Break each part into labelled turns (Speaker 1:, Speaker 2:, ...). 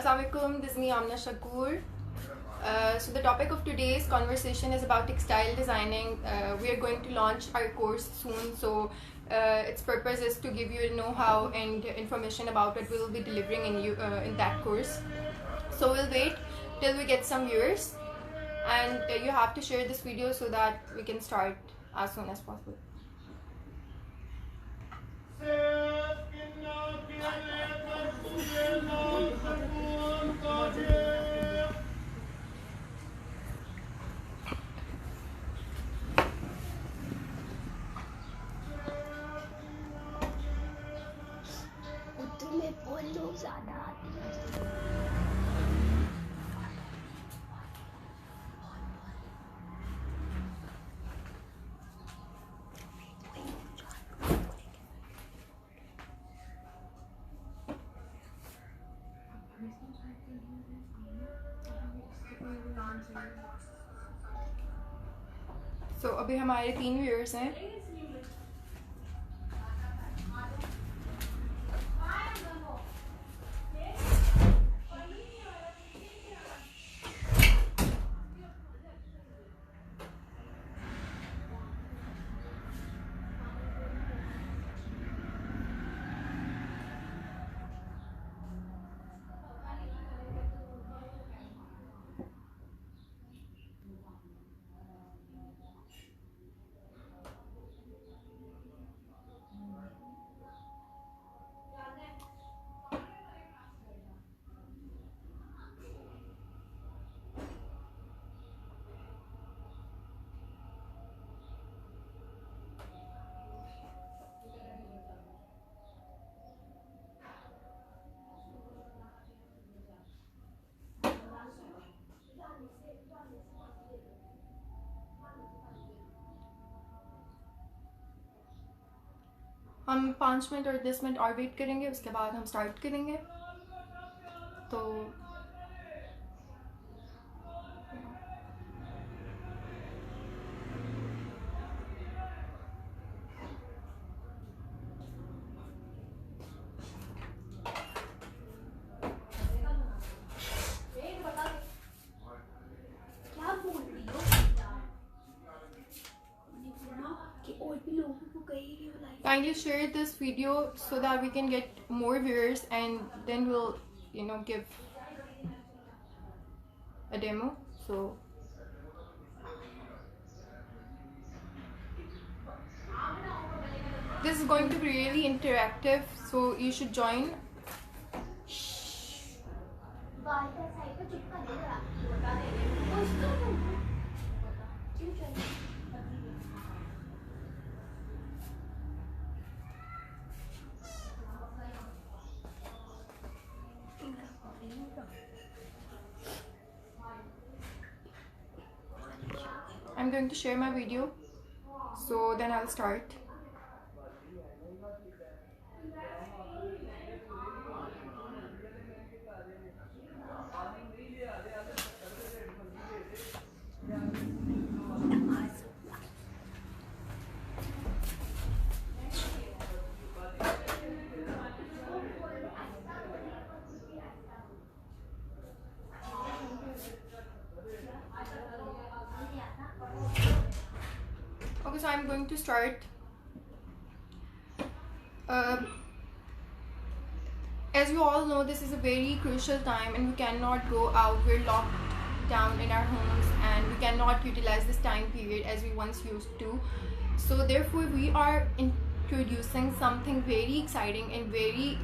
Speaker 1: Assalamualaikum, this is me Amna Shakur. So the topic of today's conversation is about textile designing. We are going to launch our course soon, so its purpose is to give you know-how and information about what we will be delivering in that course. So we'll wait till we get some viewers, and you have to share this video so that we can start as soon as possible.
Speaker 2: में बहुत लोग ज़्यादा आते हैं।
Speaker 1: So अभी हमारे 3 viewers हैं. हम 5 मिनट और 10 मिनट और वेट करेंगे, उसके बाद हम स्टार्ट करेंगे. तो kindly share this video so that we can get more viewers, and then we'll give a demo. So this is going to be really interactive, so you should join. I'm going to share my video, so then I'll start. Okay, so I'm going to start. As you all know, this is a very crucial time and we cannot go out. We're locked down in our homes and we cannot utilize this time period as we once used to. So therefore we are introducing something very exciting and very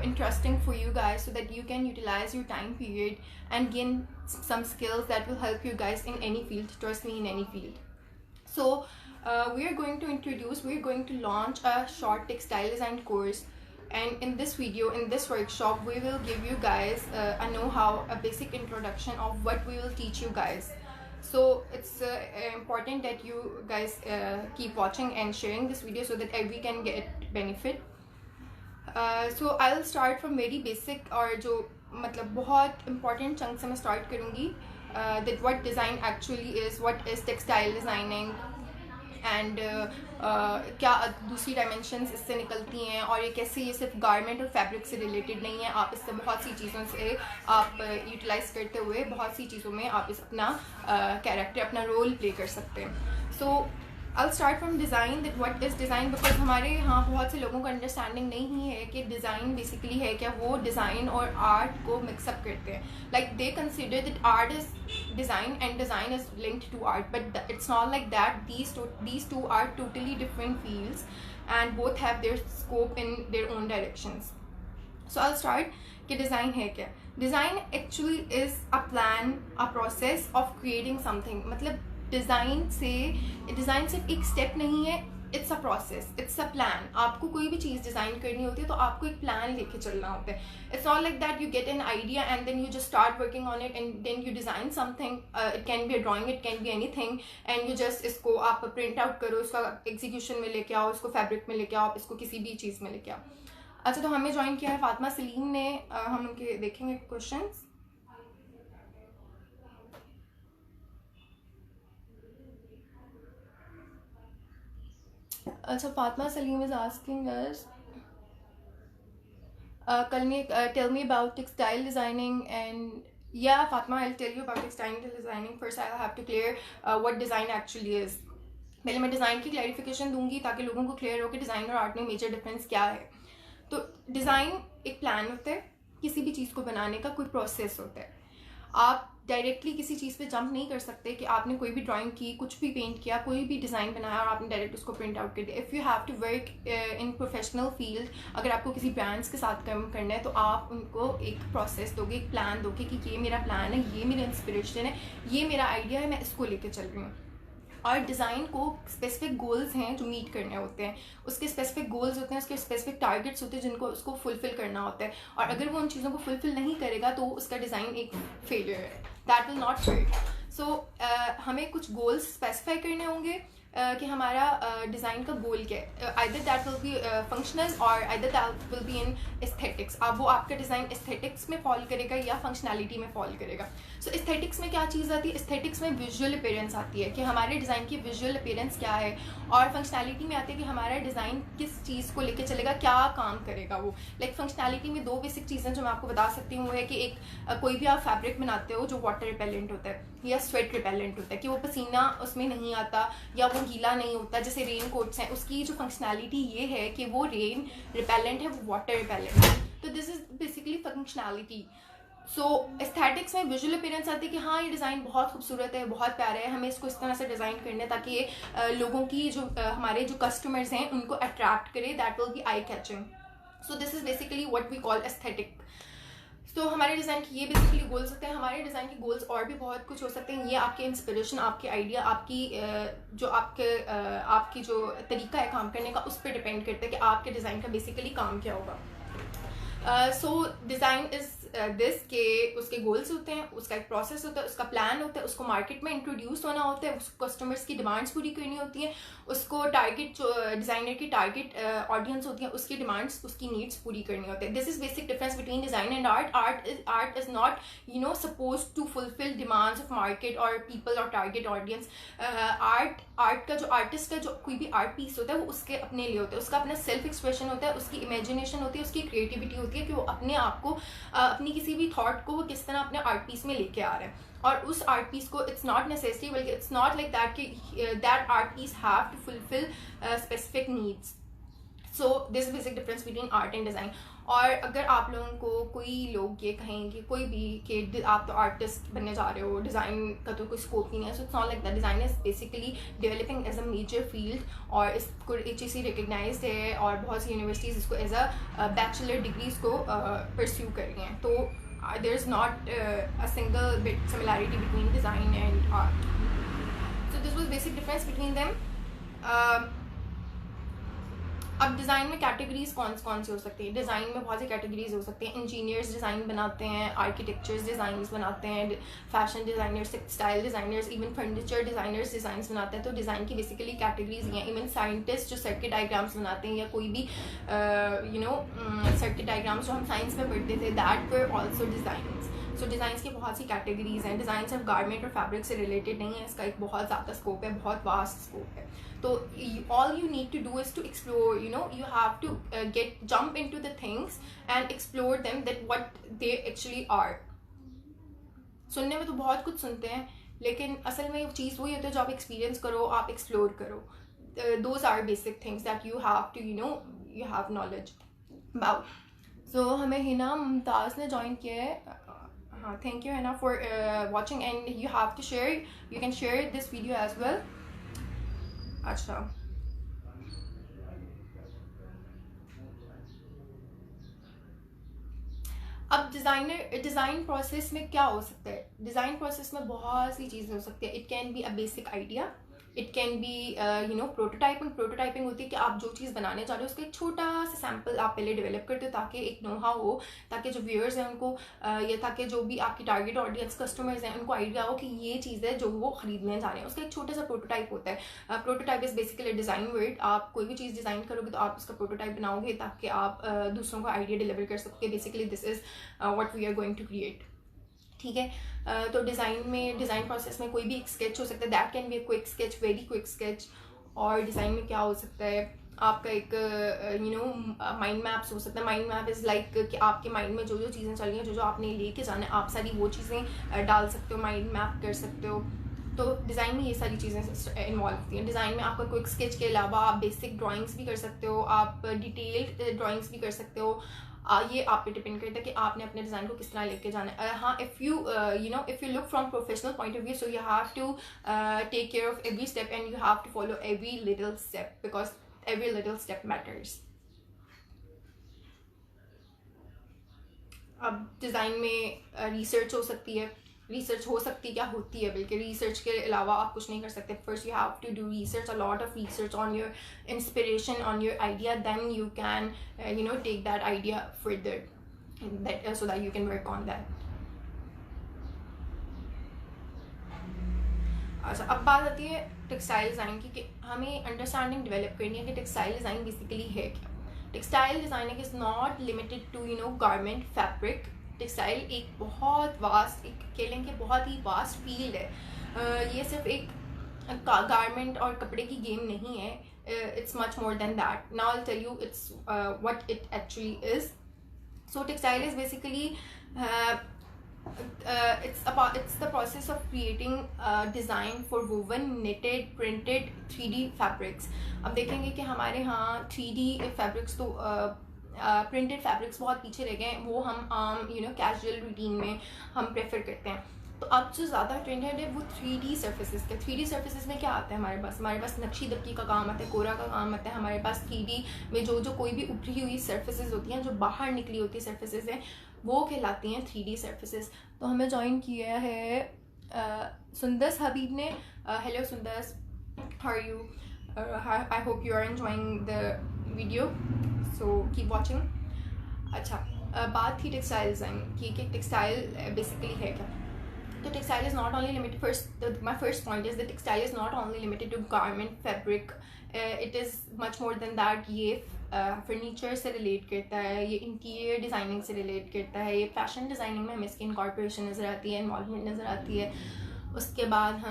Speaker 1: interesting for you guys, so that you can utilize your time period and gain some skills that will help you guys in any field. Trust me, in any field. So we are going to launch a short textile design course, and in this video, in this workshop, we will give you guys a know-how, a basic introduction of what we will teach you guys. So it's important that you guys keep watching and sharing this video so that we can get benefit. So I'll start from very basic, और जो मतलब बहुत important chunk से मैं start करूँगी, that what design actually is, what is textile designing. And क्या दूसरी dimensions इससे निकलती हैं, और ये कैसे ये सिर्फ गारमेंट और फैब्रिक से रिलेटेड नहीं है, आप इससे बहुत सी चीज़ों से आप यूटिलाइज करते हुए बहुत सी चीज़ों में आप इस अपना कैरेक्टर, अपना रोल प्ले कर सकते हैं. सो I'll start from design, that what is design, because हमारे यहाँ बहुत से लोगों को अंडरस्टैंडिंग नहीं है कि डिज़ाइन बेसिकली है क्या. वो डिज़ाइन और आर्ट को मिक्सअप करते हैं. Like they consider that art is design and design is linked to art, but it's not like that. these two are totally different fields and both have their scope in their own directions. So I'll start कि design है क्या. Design actually is a plan, a process of creating something. मतलब design सिर्फ एक step नहीं है, it's a process, it's a plan. आपको कोई भी चीज़ डिज़ाइन करनी होती है तो आपको एक प्लान लेके चलना होता है. It's not like that you get an idea and then you just start working on it and then you design something. It can be a drawing, it can be anything, and you just इसको आप print out करो, इसका execution में लेके आओ, इसको fabric में लेके आओ, आप इसको किसी भी चीज़ में लेके आओ. अच्छा, तो हमें ज्वाइन किया है फातिमा सलीम ने. हम उनके देखेंगे क्वेश्चंस. अच्छा, Fatima Salim is asking us, tell me about textile designing. And yeah, Fatma, I'll tell you about textile designing. First I'll have to clear what design actually is. पहले मैं डिज़ाइन की क्लैरिफिकेशन दूंगी ताकि लोगों को क्लियर हो कि डिज़ाइन और आर्ट में मेजर डिफरेंस क्या है. तो डिज़ाइन एक प्लान होता है, किसी भी चीज़ को बनाने का कोई प्रोसेस होता है. आप डायरेक्टली किसी चीज़ पे जंप नहीं कर सकते कि आपने कोई भी ड्राइंग की, कुछ भी पेंट किया, कोई भी डिज़ाइन बनाया और आपने डायरेक्ट उसको प्रिंट आउट कर दिया. If you have to work in professional field, अगर आपको किसी ब्रांड्स के साथ काम करना है तो आप उनको एक प्रोसेस दोगे, एक प्लान दोगे कि ये मेरा प्लान है, ये मेरा इंस्पिरेशन है, ये मेरा आइडिया है, मैं इसको लेके चल रही हूँ. और डिज़ाइन को स्पेसिफिक गोल्स हैं जो मीट करने होते हैं, उसके स्पेसिफिक गोल्स होते हैं, उसके स्पेसिफिक टारगेट्स होते हैं जिनको उसको फुलफिल करना होता है. और अगर वो उन चीज़ों को फुलफिल नहीं करेगा तो उसका डिज़ाइन एक फेलियर है, दैट विल नॉट वर्क. सो हमें कुछ गोल्स स्पेसिफाई करने होंगे कि हमारा डिज़ाइन का गोल क्या है. Either that will be functional और either that will be in aesthetics. अब वो आपका डिज़ाइन एस्थेटिक्स में फॉल करेगा या फंक्शनैलिटी में फॉल करेगा. सो एस्थेटिक्स में क्या चीज़ आती है? एस्थेटिक्स में विजुअल अपीयरेंस आती है कि हमारे डिज़ाइन की विजुअल अपीयरेंस क्या है, और फंक्शनैलिटी में आती है कि हमारा डिज़ाइन किस चीज़ को लेके चलेगा, क्या काम करेगा वो. लाइक फंक्शनैलिटी में दो बेसिक चीज़ें जो मैं आपको बता सकती हूँ वो है कि एक कोई भी आप फैब्रिक बनाते हो जो वाटर रिपेलेंट होता है या स्वेट रिपेलेंट होता है, कि वो पसीना उसमें नहीं आता या वो गीला नहीं होता, जैसे रेन कोट्स हैं. उसकी जो फंक्शनैलिटी ये है कि वो रेन रिपेलेंट है, वो वाटर रिपेलेंट है. तो this is basically functionality. So aesthetics में विजुअल अपीयरेंस आती है कि हाँ ये डिज़ाइन बहुत खूबसूरत है, बहुत प्यारा है, हमें इसको इस तरह से डिज़ाइन करना है ताकि ये लोगों की जो हमारे जो कस्टमर्स हैं उनको अट्रैक्ट करे, that will be eye catching. So this is basically what we call aesthetic. तो हमारे डिज़ाइन के ये बेसिकली गोल्स होते हैं. हमारे डिज़ाइन के गोल्स और भी बहुत कुछ हो सकते हैं. ये आपके इंस्पिरेशन, आपके आइडिया, आपकी जो तरीका है काम करने का, उस पर डिपेंड करता है कि आपके डिज़ाइन का बेसिकली काम क्या होगा. सो डिज़ाइन इज़ दिस के उसके गोल्स होते हैं, उसका एक प्रोसेस होता है, उसका प्लान होता है, उसको मार्केट में इंट्रोड्यूस होना होता है, उसको कस्टमर्स की डिमांड्स पूरी करनी होती हैं, उसको टारगेट जो डिज़ाइनर की टारगेट ऑडियंस होती है उसकी डिमांड्स, उसकी नीड्स पूरी करनी होती है. This is basic difference between design and art. Art is not suppose to fulfil demands of market और पीपल और टारगेट ऑडियंस. आर्ट का जो आर्टिस्ट का जो कोई भी आर्ट पीस होता है वो उसके अपने लिए होता है, उसका अपना सेल्फ एक्सप्रेशन होता है, उसकी इमेजिनेशन होती है, उसकी क्रिएटिविटी होती है कि वो अपने आप को अपनी किसी भी थॉट को वो किस तरह अपने आर्ट पीस में लेके आ रहे हैं. और उस आर्ट पीस को इट्स नॉट नेसेसरी, बल्कि इट्स नॉट लाइक दैट कि that art piece have to fulfil specific needs. So this basic difference between art and design. और अगर आप लोगों को कोई लोग ये कहेंगे कोई भी कि आप तो आर्टिस्ट बनने जा रहे हो, डिज़ाइन का तो कोई स्कोप ही नहीं है, so it's not like that. Design is basically developing as a major field और इसको HEC रिकगनाइज्ड है और बहुत सी यूनिवर्सिटीज़ इसको एज अ बैचलर डिग्रीज को परस्यू कर रही हैं. तो there is not a single bit similarity between design and art. So this was basic difference between them. अब डिज़ाइन में कैटेगरीज कौन से हो सकती हैं? डिज़ाइन में बहुत सी कैटेगरीज हो सकती हैं. इंजीनियर्स डिज़ाइन बनाते हैं, आर्किटेक्चर्स डिज़ाइंस बनाते हैं, fashion designers, textile designers, even furniture designers designs बनाते हैं. तो डिज़ाइन की बेसिकली कैटेगरीज हैं. इवन साइंटिस्ट जो सर्किट डायग्राम्स बनाते हैं या कोई भी सर्किट डायग्राम्स जो हम साइंस में पढ़ते थे, that were also designs. So designs की बहुत सी कैटेगरीज हैं. डिज़ाइन सिर्फ गारमेंट और फैब्रिक से रिलेटेड नहीं है, इसका एक बहुत ज़्यादा स्कोप है, बहुत वास्ट स्कोप है. तो all you need to do is to explore, you have to jump in to the things and explore them that what they actually are. सुनने में तो बहुत कुछ सुनते हैं, लेकिन असल में चीज़ वही होती है जो आप एक्सपीरियंस करो, आप एक्सप्लोर करो. Those are basic things that you have to you have knowledge about. So हमें हिना मुमताज़ ने ज्वाइन किया है. हाँ, thank you Hina for watching and you have to share, you can share this video as well. अच्छा, अब design process में क्या हो सकता है? डिज़ाइन प्रोसेस में बहुत सी चीज़ें हो सकती है. It can be a basic idea, it can B prototyping. Prototyping होती है कि आप जो चीज़ बनाने जा रहे हो उसका एक छोटा सा सैम्पल आप पहले डेवलप करते हो, ताकि एक नो-हाउ हो, ताकि जो व्यूअर्स हैं उनको या ताकि जो भी आपकी टारगेट ऑडियंस कस्टमर्स हैं उनको आइडिया हो कि ये चीज़ है जो वो खरीदने जा रहे हैं. उसका एक छोटा सा प्रोटोटाइप होता है. Prototype is basically design word. आप कोई भी चीज़ डिज़ाइन करोगे तो आप उसका प्रोटोटाइप बनाओगे ताकि आप दूसरों को आइडिया डिलीवर कर सकोगे. Basically this is what we are going to create. ठीक है. तो डिज़ाइन प्रोसेस में कोई भी एक स्केच हो सकता है. That can be a quick sketch, very quick sketch. और डिज़ाइन में क्या हो सकता है? आपका एक माइंड मैप्स हो सकता है. माइंड मैप इज़ लाइक कि आपके माइंड में जो जो चीज़ें चल रही हैं, जो जो आपने लेके जाना है, आप सारी वो चीज़ें डाल सकते हो, माइंड मैप कर सकते हो. तो डिज़ाइन में ये सारी चीज़ें इन्वॉल्व होती हैं. डिज़ाइन में आपका क्विक स्केच के अलावा आप बेसिक ड्राइंग्स भी कर सकते हो, आप डिटेल्ड ड्राइंग्स भी कर सकते हो. ये आप पे डिपेंड करता है कि आपने अपने डिज़ाइन को किस तरह लेके जाना है. हाँ, if you look from professional point of view, so you have to take care of every step and you have to follow every little step, because every little step matters. अब design में research हो सकती है. Research हो सकती है, क्या होती है बल्कि, रिसर्च के अलावा आप कुछ नहीं कर सकते. First you have to do research, a lot of research on your inspiration, on your idea, then you can take that idea further, that so that you can work on that. अच्छा, अब बात आती है textile design की, कि हमें understanding develop करनी है कि टेक्सटाइल डिज़ाइन बेसिकली है क्या. Textile designing is not limited to garment fabric. Textile एक बहुत वास्ट, एक कह लें कि बहुत ही वास्ट फील्ड है. ये सिर्फ एक गारमेंट और कपड़े की गेम नहीं है. It's much more than that. Now I will tell you it's what it actually is. So textile is basically it's the process of creating design for woven, knitted, printed 3D fabrics. अब देखेंगे कि हमारे यहाँ 3D fabrics तो printed fabrics बहुत पीछे रह गए हैं. वो हम आम कैजुअल रूटीन में हम प्रेफर करते हैं. तो अब जो ज़्यादा ट्रेंडेड है वो 3D सर्फेसिस का. 3D सर्फेसिस में क्या आता है हमारे पास नक्शी दक्की का काम आता है, कोरा का काम आता है. हमारे पास 3D में जो कोई भी उभरी हुई सर्फेसिस होती हैं, जो बाहर निकली होती सर्फेसिस हैं, वो कहलाती हैं 3D सर्फेसिस. तो हमें ज्वाइन किया है सुंदस हबीब ने. Hello Sundus, how are you? I hope you are enjoying the video, so keep watching. अच्छा, बात थी टेक्सटाइल डिज़ाइन की कि टेक्सटाइल बेसिकली है क्या. तो textile is not only limited, my first point is the textile is not only limited to garment fabric. It is much more than that. ये furniture से रिलेट करता है, ये इंटीरियर डिज़ाइनिंग से रिलेट करता है, ये फैशन डिज़ाइनिंग में हमें इसकी इनकॉर्पोरेशन नज़र आती है, इन्वॉल्वमेंट नज़र आती है. उसके बाद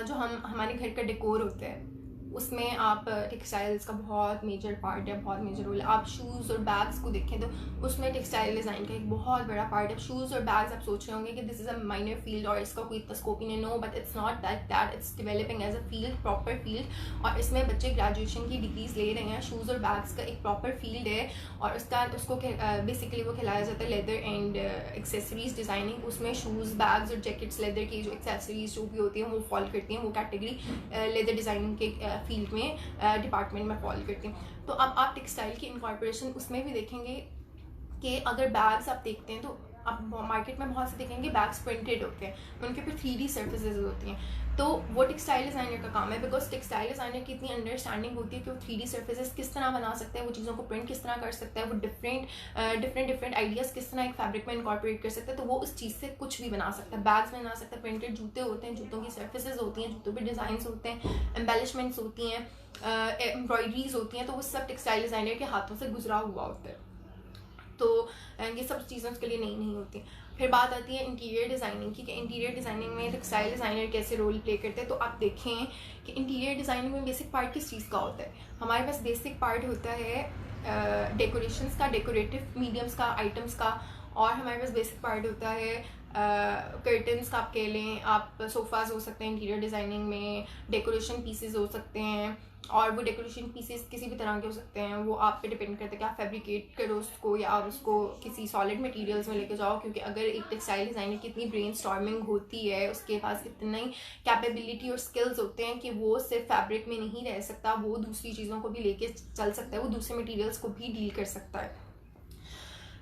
Speaker 1: जो हमारे घर का डेकोर होता है उसमें आप टेक्सटाइल्स का बहुत मेजर पार्ट है, बहुत मेजर रोल है. आप शूज़ और बैग्स को देखें तो उसमें टेक्सटाइल डिज़ाइन का एक बहुत बड़ा पार्ट है. शूज़ और बैग्स आप सोच रहे होंगे कि this is a minor field और इसका कोई इतना स्कोप ही नहीं. No, but it's not that. It's developing as a field, proper field. और इसमें बच्चे ग्रेजुएशन की डिग्रीज ले रहे हैं. शूज़ और बैग्स का एक प्रॉपर फील्ड है और उसको बेसिकली वो खिलाया जाता है लेदर एंड एक्सेसरीज डिज़ाइनिंग. उसमें शूज़, बैग्स और जैकेट्स, लेदर की जो एक्सेसरीज जो भी होती हैं वो फॉल करती हैं. वो कैटेगरी लेदर डिज़ाइनिंग के फील्ड में डिपार्टमेंट में फॉलो करती हैं. तो अब आप टेक्सटाइल की इनकॉर्पोरेशन उसमें भी देखेंगे कि अगर बैग्स आप देखते हैं तो आप मार्केट में बहुत से देखेंगे बैग्स प्रिंटेड होते हैं, उनके ऊपर 3D सर्फेसेस होती हैं. तो वो टेक्सटाइल डिज़ाइनर का काम है, बिकॉज टेक्सटाइल डिज़ाइनर की इतनी अंडरस्टैंडिंग होती है कि वो 3D सर्फेसेस किस तरह बना सकता है, वो चीज़ों को प्रिंट किस तरह कर सकता है, वो डिफरेंट आइडियाज़ किस तरह एक फैब्रिक में इनकॉर्पोरेट कर सकता है. तो वो उस चीज़ से कुछ भी बना सकता है. बैग्स में बना सकता है, प्रिंटेड जूते होते हैं, जूतों की सर्फेसेस होती हैं, जूतों पर डिज़ाइंस होते हैं, एम्बेलिशमेंट्स होती हैं, एम्ब्रॉयडरीज होती हैं. तो वो सब टेक्सटाइल डिज़ाइनर के हाथों से गुजरा हुआ होता है. तो ये सब चीज़ें उसके लिए नहीं होती। फिर बात आती है इंटीरियर डिज़ाइनिंग की, कि इंटीरियर डिज़ाइनिंग में टेक्सटाइल डिज़ाइनर कैसे रोल प्ले करते हैं। तो आप देखें कि इंटीरियर डिज़ाइनिंग में बेसिक पार्ट किस चीज़ का होता है। हमारे पास बेसिक पार्ट होता है डेकोरेशंस का, डेकोरेटिव मीडियम्स का, आइटम्स का, और हमारे पास बेसिक पार्ट होता है कर्टन्स आप कह लें, आप सोफ़ाज़ हो सकते हैं इंटीरियर डिज़ाइनिंग में, डेकोरेशन पीसेस हो सकते हैं, और वो डेकोरेशन पीसेस किसी भी तरह के हो सकते हैं। वो आप पे डिपेंड करता है कि आप फैब्रिकेट करो उसको या आप उसको किसी सॉलिड मटेरियल्स में लेके जाओ, क्योंकि अगर एक टेक्सटाइल डिज़ाइनर की इतनी ब्रेन स्टॉर्मिंग होती है, उसके पास इतनी कैपेबिलिटी और स्किल्स होते हैं कि वो सिर्फ फैब्रिक में नहीं रह सकता, वो दूसरी चीज़ों को भी लेके चल सकता है, वो दूसरे मटीरियल्स को भी डील कर सकता है।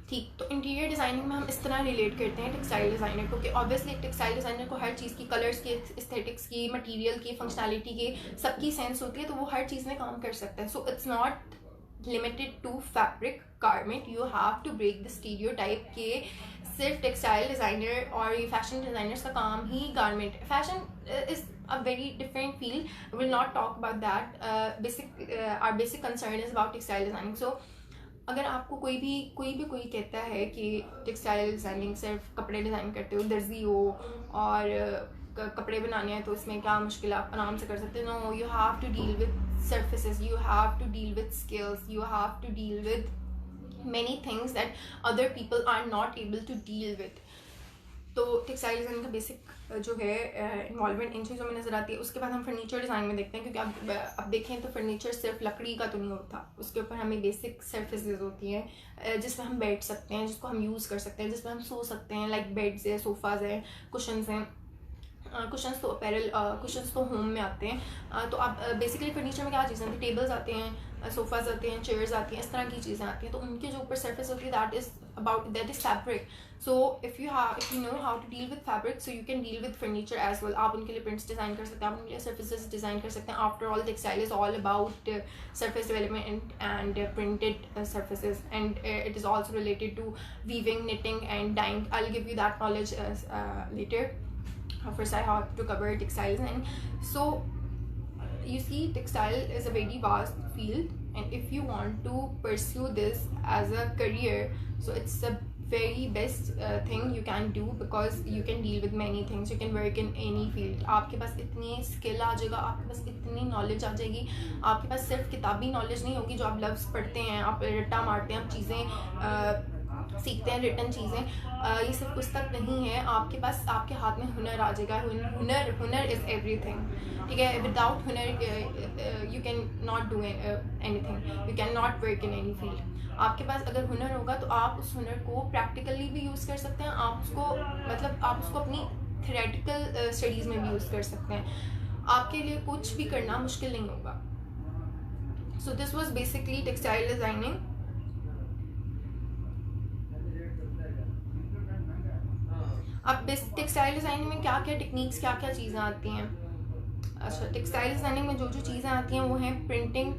Speaker 1: ठीक, तो इंटीरियर डिज़ाइनिंग में हम इस तरह रिलेट करते हैं टेक्सटाइल डिज़ाइनर को, कि ऑब्वियसली एक टेक्सटाइल डिज़ाइनर को हर चीज़ की, कलर्स की, एस्थेटिक्स की, मटेरियल की, फंक्शनैलिटी की, सबकी सेंस होती है, तो वो हर चीज़ में काम कर सकता है। So it's not limited to fabric garment, you have to break the stereotype के सिर्फ टेक्सटाइल डिज़ाइनर और ये फैशन डिज़ाइनर्स का काम ही garment. Fashion is a very different field, we will not talk about that. Our basic concern is about textile designing. So अगर आपको कोई कहता है कि टेक्सटाइल डिज़ाइनिंग सिर्फ कपड़े डिज़ाइन करते हो, दर्जी हो और कपड़े बनाने हैं तो इसमें क्या मुश्किल, आप आराम से कर सकते हो। No, you have to deal with surfaces, you have to deal with skills, you have to deal with many things that other people are not able to deal with. तो टेक्सटाइल डिज़ाइन का basic जो है involvement in चीज़ों में नज़र आती है। उसके बाद हम फर्नीचर डिज़ाइन में देखते हैं, क्योंकि अब देखें तो फर्नीचर सिर्फ लकड़ी का तो नहीं होता, उसके ऊपर हमें बेसिक सर्फेसेस होती हैं जिसमें हम बैठ सकते हैं, जिसको हम यूज़ कर सकते हैं, जिसमें हम सो सकते हैं, लाइक बेड्स है, सोफ़ाज़ हैं, कुशन्स हैं। कुशन्स तो अपैरल, कुशन्स तो होम में आते हैं। तो आप बेसिकली फर्नीचर में क्या चीज़ें आती हैं, टेबल्स आते हैं, सोफ़ाज़ आते हैं, चेयर्स आती हैं, इस तरह की चीज़ें आती हैं। तो उनके जो ऊपर सरफेस होती है that is fabric. So if you know how to deal with fabric, so you can deal with furniture as well. आप उनके लिए प्रिंट्स डिज़ाइन कर सकते हैं, आप उनके लिए सर्फेसेस डिज़ाइन कर सकते हैं। After all textile is all about surface development and printed surfaces, and it is also related to weaving, knitting and dyeing. I'll give you that knowledge later. First I have to cover textiles. And so you see, textile is a very vast field, and if you want to pursue this as a career, so it's the very best thing you can do, because you can deal with many things, you can work in any field. आपके पास इतनी skill आ जाएगा, आपके पास इतनी knowledge आ जाएगी, आपके पास सिर्फ किताबी knowledge नहीं होगी जो आप लफ्ज़ पढ़ते हैं, आप रट्टा मारते हैं, आप चीज़ें सीखते हैं, रिटन चीज़ें, ये सब कुछ तक नहीं है। आपके पास, आपके हाथ में हुनर आ जाएगा। हुनर इज़ एवरीथिंग, ठीक है। विदाउट हुनर you can not do anything, you can not work in any field. आपके पास अगर हुनर होगा तो आप उस हुनर को प्रैक्टिकली भी यूज़ कर सकते हैं, आप उसको अपनी थ्योरेटिकल स्टडीज़ में भी यूज़ कर सकते हैं। आपके लिए कुछ भी करना मुश्किल नहीं होगा। So this was basically textile designing. अब टेक्सटाइल डिज़ाइनिंग में क्या क्या टेक्निक्स, क्या क्या चीज़ें आती हैं। अच्छा, टेक्सटाइल डिज़ाइनिंग में जो चीज़ें आती हैं वो हैं प्रिंटिंग,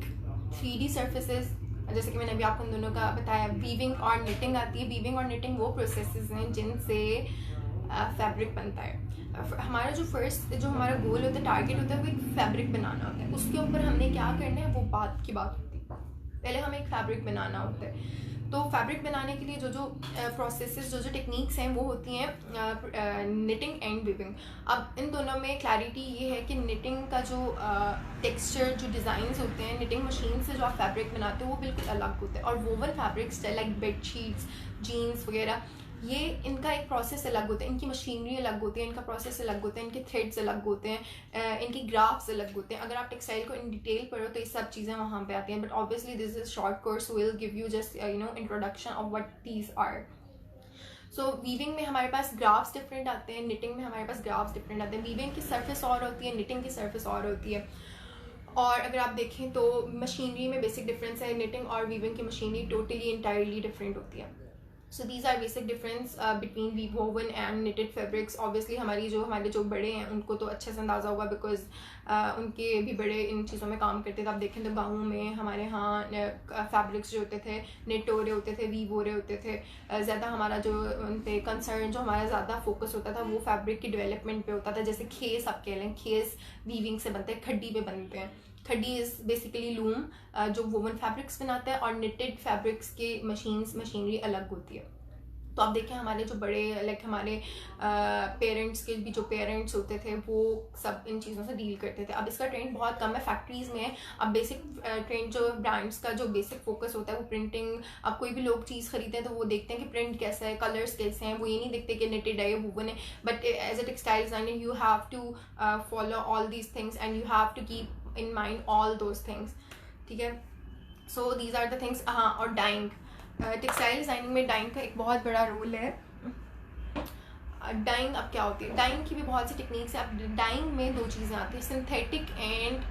Speaker 1: 3D सर्फेसेस, जैसे कि मैंने अभी आपको उन दोनों का बताया। वीविंग और निटिंग आती है। वीविंग और निटिंग वो प्रोसेसेस हैं जिनसे फैब्रिक बनता है। हमारा जो हमारा गोल होता है, टारगेट होता है, वो एक फैब्रिक बनाना होता है। उसके ऊपर हमने क्या करना है वो बात की बात होती है। पहले हमें एक फैब्रिक बनाना होता है। तो फैब्रिक बनाने के लिए जो प्रोसेसेस, जो टेक्निक्स हैं वो होती हैं निटिंग एंड वीविंग। अब इन दोनों में क्लैरिटी ये है कि निटिंग का जो टेक्सचर, जो डिज़ाइंस होते हैं, निटिंग मशीन से जो आप फैब्रिक बनाते हो वो बिल्कुल अलग होते हैं। और woven fabrics like bedsheets, jeans वगैरह, ये इनका एक प्रोसेस अलग होता है, इनकी मशीनरी अलग होती है, इनका प्रोसेस अलग होता है, इनके थ्रेड्स अलग होते हैं, इनकी ग्राफ्स अलग होते हैं। अगर आप टेक्सटाइल को इन डिटेल पढ़ो तो ये सब चीज़ें वहाँ पे आती हैं। But obviously this is short course, will give you just introduction of what these are. So weaving में हमारे पास ग्राफ्स डिफरेंट आते हैं, निटिंग में हमारे पास ग्राफ्स डिफरेंट आते हैं। वीविंग की सर्फेस और होती है, निटिंग की सर्फेस और होती है। और अगर आप देखें तो मशीनरी में बेसिक डिफरेंस है। निटिंग और वीविंग की मशीनरी टोटली इंटायरली डिफरेंट होती है। So these are basic difference between weave woven and knitted fabrics. Obviously हमारे जो बड़े हैं उनको तो अच्छे से अंदाज़ा होगा, बिकॉज उनके भी बड़े इन चीज़ों में काम करते थे। आप देखें तो गाँवों में हमारे यहाँ फैब्रिक्स जो होते थे, निट हो रहे होते थे, वीव हो रहे होते थे। ज़्यादा हमारा जो उन पर कंसर्न, जो हमारा ज़्यादा फोकस होता था वो फैब्रिक की डेवलपमेंट पे होता था। जैसे खेस आप कह लें, खेस वीविंग से बनते हैं, खड्डी पे बनते हैं, खड्डी इज़ बेसिकली लूम जो वोवन फैब्रिक्स बनाता है, और निटेड फैब्रिक्स के मशीनरी अलग होती है। तो आप देखें हमारे जो बड़े लाइक हमारे पेरेंट्स के भी जो पेरेंट्स होते थे वो सब इन चीज़ों से डील करते थे। अब इसका ट्रेंड बहुत कम है, फैक्ट्रीज़ में है। अब बेसिक ट्रेंड जो ब्रांड्स का जो बेसिक फोकस होता है वो प्रिंटिंग। अब कोई भी लोग चीज़ खरीदते हैं तो वो देखते हैं कि प्रिंट कैसा है, कलर्स कैसे हैं, वो ये नहीं देखते कि निटेड है या वूवन है। But as a textile designer you have to follow all these things and you have to keep in mind all those things, ठीक है। So these are the things. हाँ, और डाइंग, टेक्सटाइल डिज़ाइनिंग में dyeing का एक बहुत बड़ा role है। डाइंग अब क्या होती है, डाइंग की भी बहुत सी टेक्निक्स है। अब डाइंग में दो चीज़ें आती हैं, सिंथेटिक एंड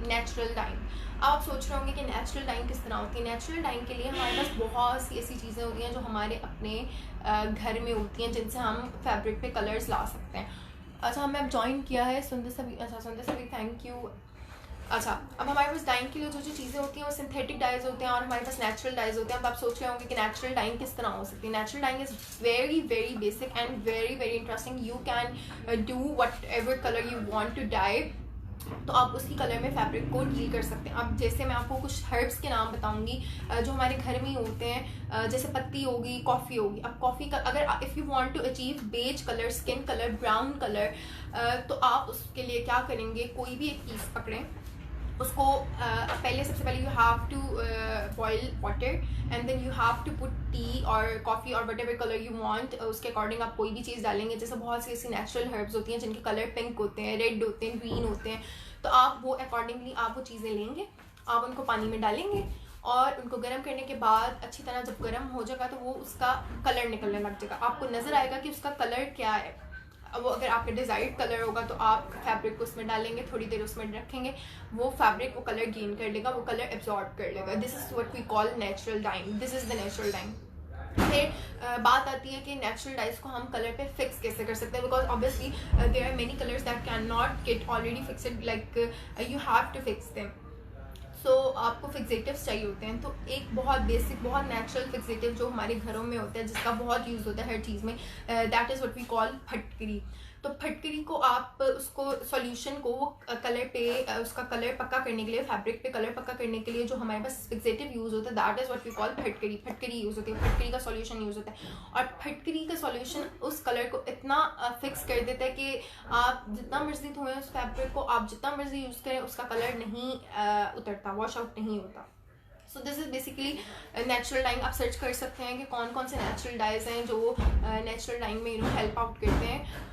Speaker 1: नेचुरल डाइंग। अब आप सोच रहे होंगे कि नेचुरल डाइंग किस तरह होती है। नेचुरल डाइंग के लिए हमारे पास बहुत सी ऐसी चीज़ें होती हैं जो हमारे अपने घर में होती हैं, जिनसे हम फैब्रिक पे कलर्स ला सकते हैं। अच्छा, हमें अब ज्वाइन किया है सुंदर सभी, थैंक यू। अच्छा, अब हमारे पास डाइंग के लिए जो जो चीज़ें होती हैं वो सिंथेटिक डाइज होते हैं और हमारे पास नेचुरल डाइज होते हैं। अब आप सोच रहे होंगे कि नेचुरल डाइंग किस तरह हो सकती है। Natural dyeing is very very basic and very very interesting. You can do whatever colour you want to dye, तो आप उसी कलर में फैब्रिक को डील कर सकते हैं। अब जैसे मैं आपको कुछ हर्ब्स के नाम बताऊंगी जो हमारे घर में ही होते हैं, जैसे पत्ती होगी, कॉफ़ी होगी। अब कॉफ़ी का अगर if you want to achieve beige colour, skin colour, brown colour, तो आप उसके लिए क्या करेंगे, कोई भी एक पीस पकड़ें, उसको सबसे पहले you have to boil water and then you have to put tea और कॉफ़ी और whatever colour you want. उसके अकॉर्डिंग आप कोई भी चीज़ डालेंगे। जैसे बहुत सी ऐसी नेचुरल हर्ब्स होती हैं जिनके कलर पिंक होते हैं, रेड होते हैं, ग्रीन होते हैं, तो आप वो अकॉर्डिंगली आप वो चीज़ें लेंगे, आप उनको पानी में डालेंगे और उनको गर्म करने के बाद अच्छी तरह जब गर्म हो जाएगा तो वो उसका कलर निकलने लग जाएगा। आपको नज़र आएगा कि उसका कलर क्या है। वो अगर आपका डिज़ायर्ड कलर होगा तो आप फैब्रिक को उसमें डालेंगे, थोड़ी देर उसमें रखेंगे, वो फैब्रिक वो कलर गेन कर लेगा, वो कलर एब्जॉर्ब कर लेगा। This is what we call natural dyeing, this is the natural dyeing. फिर बात आती है कि नेचुरल डाइज को हम कलर पे फिक्स कैसे कर सकते हैं, because obviously there are many colours that can not get already fixed, like you have to fix them. So आपको फिक्सेटिव्स चाहिए होते हैं। तो एक बहुत बेसिक, बहुत नेचुरल फिक्सेटिव जो हमारे घरों में होता है, जिसका बहुत यूज़ होता है हर चीज़ में, that is what we call फटकरी। तो फटकरी को आप उसको सॉल्यूशन को कलर पे उसका कलर पक्का करने के लिए, फैब्रिक पे कलर पक्का करने के लिए जो हमारे पास फिक्सेटिव यूज़ होता है, that is what we call फटकरी। फटकरी यूज़ होती है, फटकरी का सॉल्यूशन यूज़ होता है। और फटकरी का सॉल्यूशन उस कलर को इतना फिक्स कर देता है कि आप जितना मर्जी धोएं उस फैब्रिक को, आप जितना मर्जी यूज़ करें, उसका कलर नहीं उतरता, वॉश आउट नहीं होता। So this is basically natural dyeing. आप सर्च कर सकते हैं कि कौन कौन से नेचुरल डाइज हैं जो नेचुरल डाइंग में हेल्प आउट करते हैं।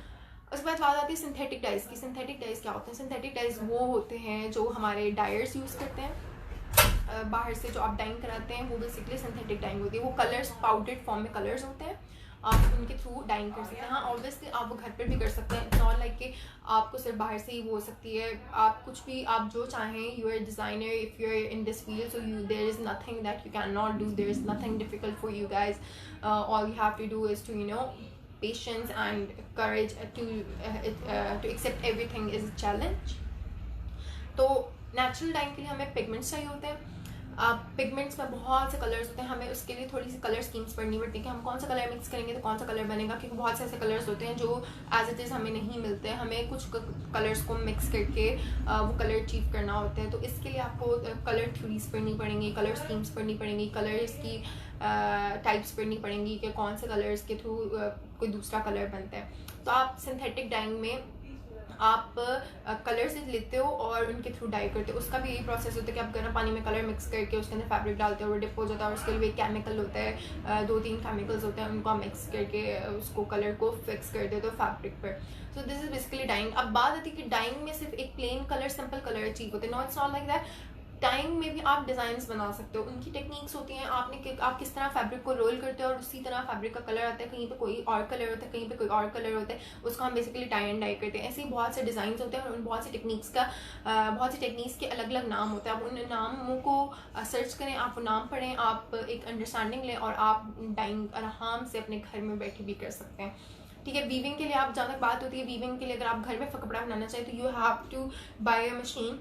Speaker 1: उसके बाद बात आती है सिंथेटिक डाइज की। सिंथेटिक डाइज क्या होते हैं? सिंथेटिक डाइज वो होते हैं जो हमारे डायर्स यूज़ करते हैं बाहर से, जो आप डाइंग कराते हैं, वो बेसिकली सिंथेटिक डाइंग होती है। वो कलर्स पाउडर्ड फॉर्म में कलर्स होते हैं, आप उनके थ्रू डाइंग कर सकते हैं। हाँ, ऑब्वियसली आप वो घर पर भी कर सकते हैं। इट्स नॉट लाइक कि आपको सिर्फ बाहर से ही वो हो सकती है। आप कुछ भी, आप जो चाहें, you are designer, if you are in this field, so you there is nothing that you can not do, there is nothing difficult for you guys. All you have to do is to patience and courage to accept everything is a challenge. तो natural dying के लिए हमें pigments चाहिए होते हैं। Pigments में बहुत से कलर्स होते हैं, हमें उसके लिए थोड़ी सी कलर स्कीम्स पढ़नी पड़ती है कि हम कौन सा कलर मिक्स करेंगे तो कौन सा कलर बनेगा, क्योंकि बहुत से ऐसे कलर्स होते हैं जो एज इट इज़ हमें नहीं मिलते हैं। हमें कुछ कलर्स को मिक्स करके वो कलर अचीव करना होता है। तो इसके लिए आपको कलर थ्योरीज पढ़नी पड़ेंगी, कलर स्कीम्स पढ़नी पड़ेंगी, कलर्स की टाइप्स पढ़नी पड़ेंगी कि कौन से कलर्स के थ्रू कोई दूसरा कलर बनता है। तो आप सिंथेटिक डाइंग में आप कलर्स लेते हो और उनके थ्रू डाई करते हो। उसका भी यही प्रोसेस होता है कि आप गर्म पानी में कलर मिक्स करके उसके अंदर फैब्रिक डालते हो, वो डिप हो जाता है और उसके लिए एक केमिकल होता है, 2-3 केमिकल्स होते हैं, उनको आप मिक्स करके उसको कलर को फिक्स कर देते हो फैब्रिक पर। So this is basically dyeing. अब बात आती है कि डाइंग में सिर्फ एक plain colour, simple colour achieve होते हैं। Not it's not like that. Dyeing में भी आप डिज़ाइंस बना सकते हो, उनकी टेक्निक्स होती हैं। आप किस तरह फैब्रिक को रोल करते हो और उसी तरह फैब्रिक का कलर आता है। कहीं पे कोई और कलर होता है, कहीं पे कोई और कलर होता है, उसको हम बेसिकली टाई एंड डाई करते हैं। ऐसे ही बहुत से डिज़ाइंस होते हैं और उन बहुत सी टेक्निक्स के अलग अलग नाम होते हैं। आप उन नामों को सर्च करें, आप वो नाम पढ़ें, आप एक अंडरस्टैंडिंग लें और आप डाइंग आराम से अपने घर में बैठे भी कर सकते हैं। ठीक है। वीविंग के लिए आप जहाँ तक बात होती है, वीविंग के लिए अगर आप घर में कपड़ा बनाना चाहें तो you have to buy a machine,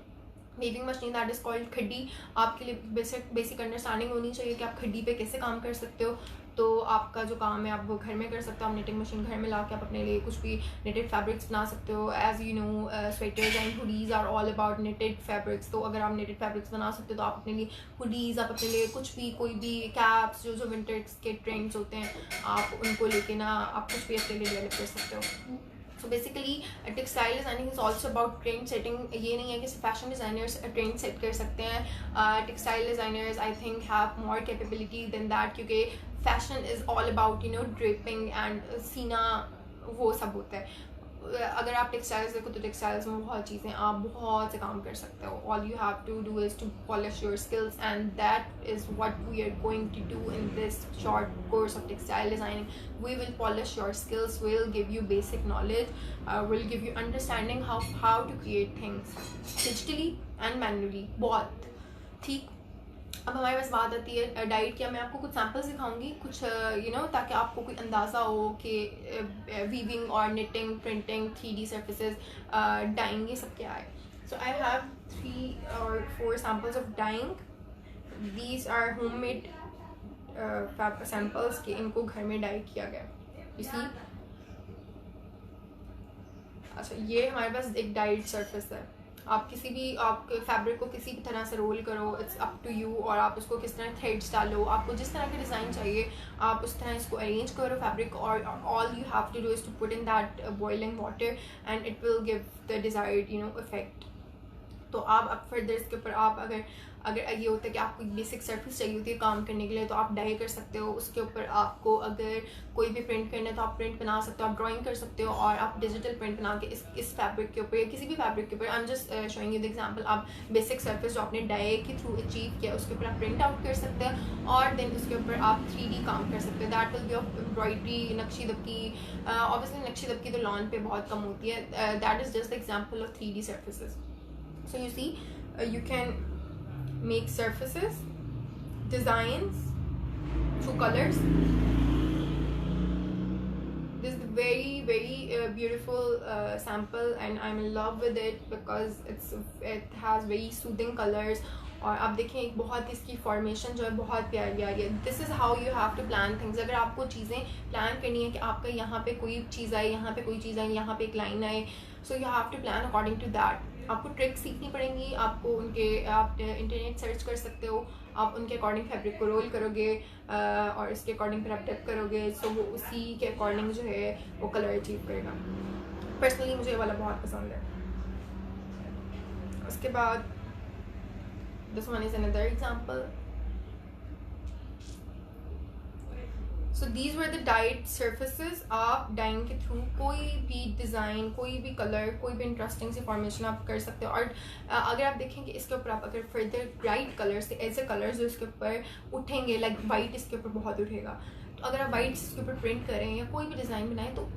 Speaker 1: weaving machine that is called खड्डी। आपके लिए बेसिक अंडरस्टैंडिंग होनी चाहिए कि आप खड्डी पे कैसे काम कर सकते हो। तो आपका जो काम है आप वो घर में कर सकते हो। आप निटिंग मशीन घर में ला के आप अपने लिए कुछ भी निटेड फैब्रिक्स बना सकते हो। As you know sweaters and hoodies are all about knitted fabrics. तो अगर आप निटेड फैब्रिक्स बना सकते हो तो आप अपने लिए हुडीज़, आप अपने लिए कुछ भी, कोई भी कैप्स, जो विंटर्स के ट्रेंड्स होते हैं, आप उनको लेके ना आप कुछ भी अपने लिए डेवलप कर सकते हो। So basically textile designing is also about trend setting. ये नहीं है कि सिर्फ फैशन डिज़ाइनर्स ट्रेंड सेट कर सकते हैं। Textile designers I think have more capability than that, क्योंकि fashion is all about you know draping and सीना, वो सब होता है। अगर आप टेक्सटाइल्स देखो तो टेक्सटाइल्स में बहुत चीज़ें, आप बहुत से काम कर सकते हो। All you have to do is to polish your skills and that is what we are going to do in this short course of textile designing. We will polish your skills, we'll give you basic knowledge, we'll give you understanding how to create things digitally and manually। बहुत ठीक। अब हमारे पास बात आती है diet की। मैं आपको कुछ सैम्पल्स दिखाऊंगी, कुछ यू नो, ताकि आपको कोई अंदाज़ा हो कि वीविंग और knitting, printing, 3D surfaces, dying, ये सब क्या है। So I have 3 or 4 samples of dyeing. These are homemade samples कि इनको घर में डाई किया गया। इसी अच्छा, ये हमारे पास एक डाइड सरफेस है। आप किसी भी आप फैब्रिक को किसी भी तरह से रोल करो, इट्स अप टू यू। और आप उसको किस तरह थ्रेड्स डालो, आपको जिस तरह का डिज़ाइन चाहिए आप उस तरह इसको अरेंज करो फैब्रिक। और all you have to do is to put in that boiling water and it will give the desired you know effect. तो आप अब फर्दर इसके ऊपर आप अगर ये होता है कि आपको एक बेसिक सरफेस चाहिए होती है काम करने के लिए, तो आप डाई कर सकते हो। उसके ऊपर आपको अगर कोई भी प्रिंट करना है तो आप प्रिंट बना सकते हो, आप ड्राइंग कर सकते हो, और आप डिजिटल प्रिंट बना के इस फैब्रिक के ऊपर या किसी भी फैब्रिक के ऊपर, I am just showing you the example, आप बेसिक सरफेस जो आपने डाई के थ्रू अचीव किया उसके ऊपर आप प्रिंट आउट कर सकते हैं और देन उसके ऊपर आप 3D काम कर सकते हैं। That will be of embroidery, नक्शी दबकी। ऑब्वियसली नक्शी दबकी तो लॉन पे बहुत कम होती है। That is just the example of 3D surfaces. So you see, you can make surfaces, designs through colors. This is a very beautiful sample and I'm in love with it because it has very soothing colors. और आप देखें एक बहुत इसकी formation जो है बहुत प्यारी आ रही है। This is how you have to plan things. अगर आपको चीज़ें प्लान करनी है कि आपका यहाँ पे कोई चीज़ आए, यहाँ पे कोई चीज़ आए, यहाँ पे एक लाइन आए, so you have to plan according to that. आपको ट्रिक्स सीखनी पड़ेंगी, आपको आप इंटरनेट सर्च कर सकते हो, आप उनके अकॉर्डिंग फैब्रिक को रोल करोगे और इसके अकॉर्डिंग फिर आप डिप करोगे, सो वो उसी के अकॉर्डिंग जो है वो कलर अचीव करेगा। पर्सनली मुझे ये वाला बहुत पसंद है। उसके बाद this one is another example. So these were the dyed surfaces. आप डाइंग के थ्रू कोई भी डिज़ाइन, कोई भी कलर, कोई भी इंटरेस्टिंग सी फॉर्मेशन आप कर सकते हो। और अगर आप देखें कि इसके ऊपर आप अगर फर्दर ब्राइट कलर्स, ऐसे कलर्स जो इसके ऊपर उठेंगे, लाइक वाइट इसके ऊपर बहुत उठेगा, तो अगर आप वाइट इसके ऊपर प्रिंट करें या कोई भी डिज़ाइन बनाएं तो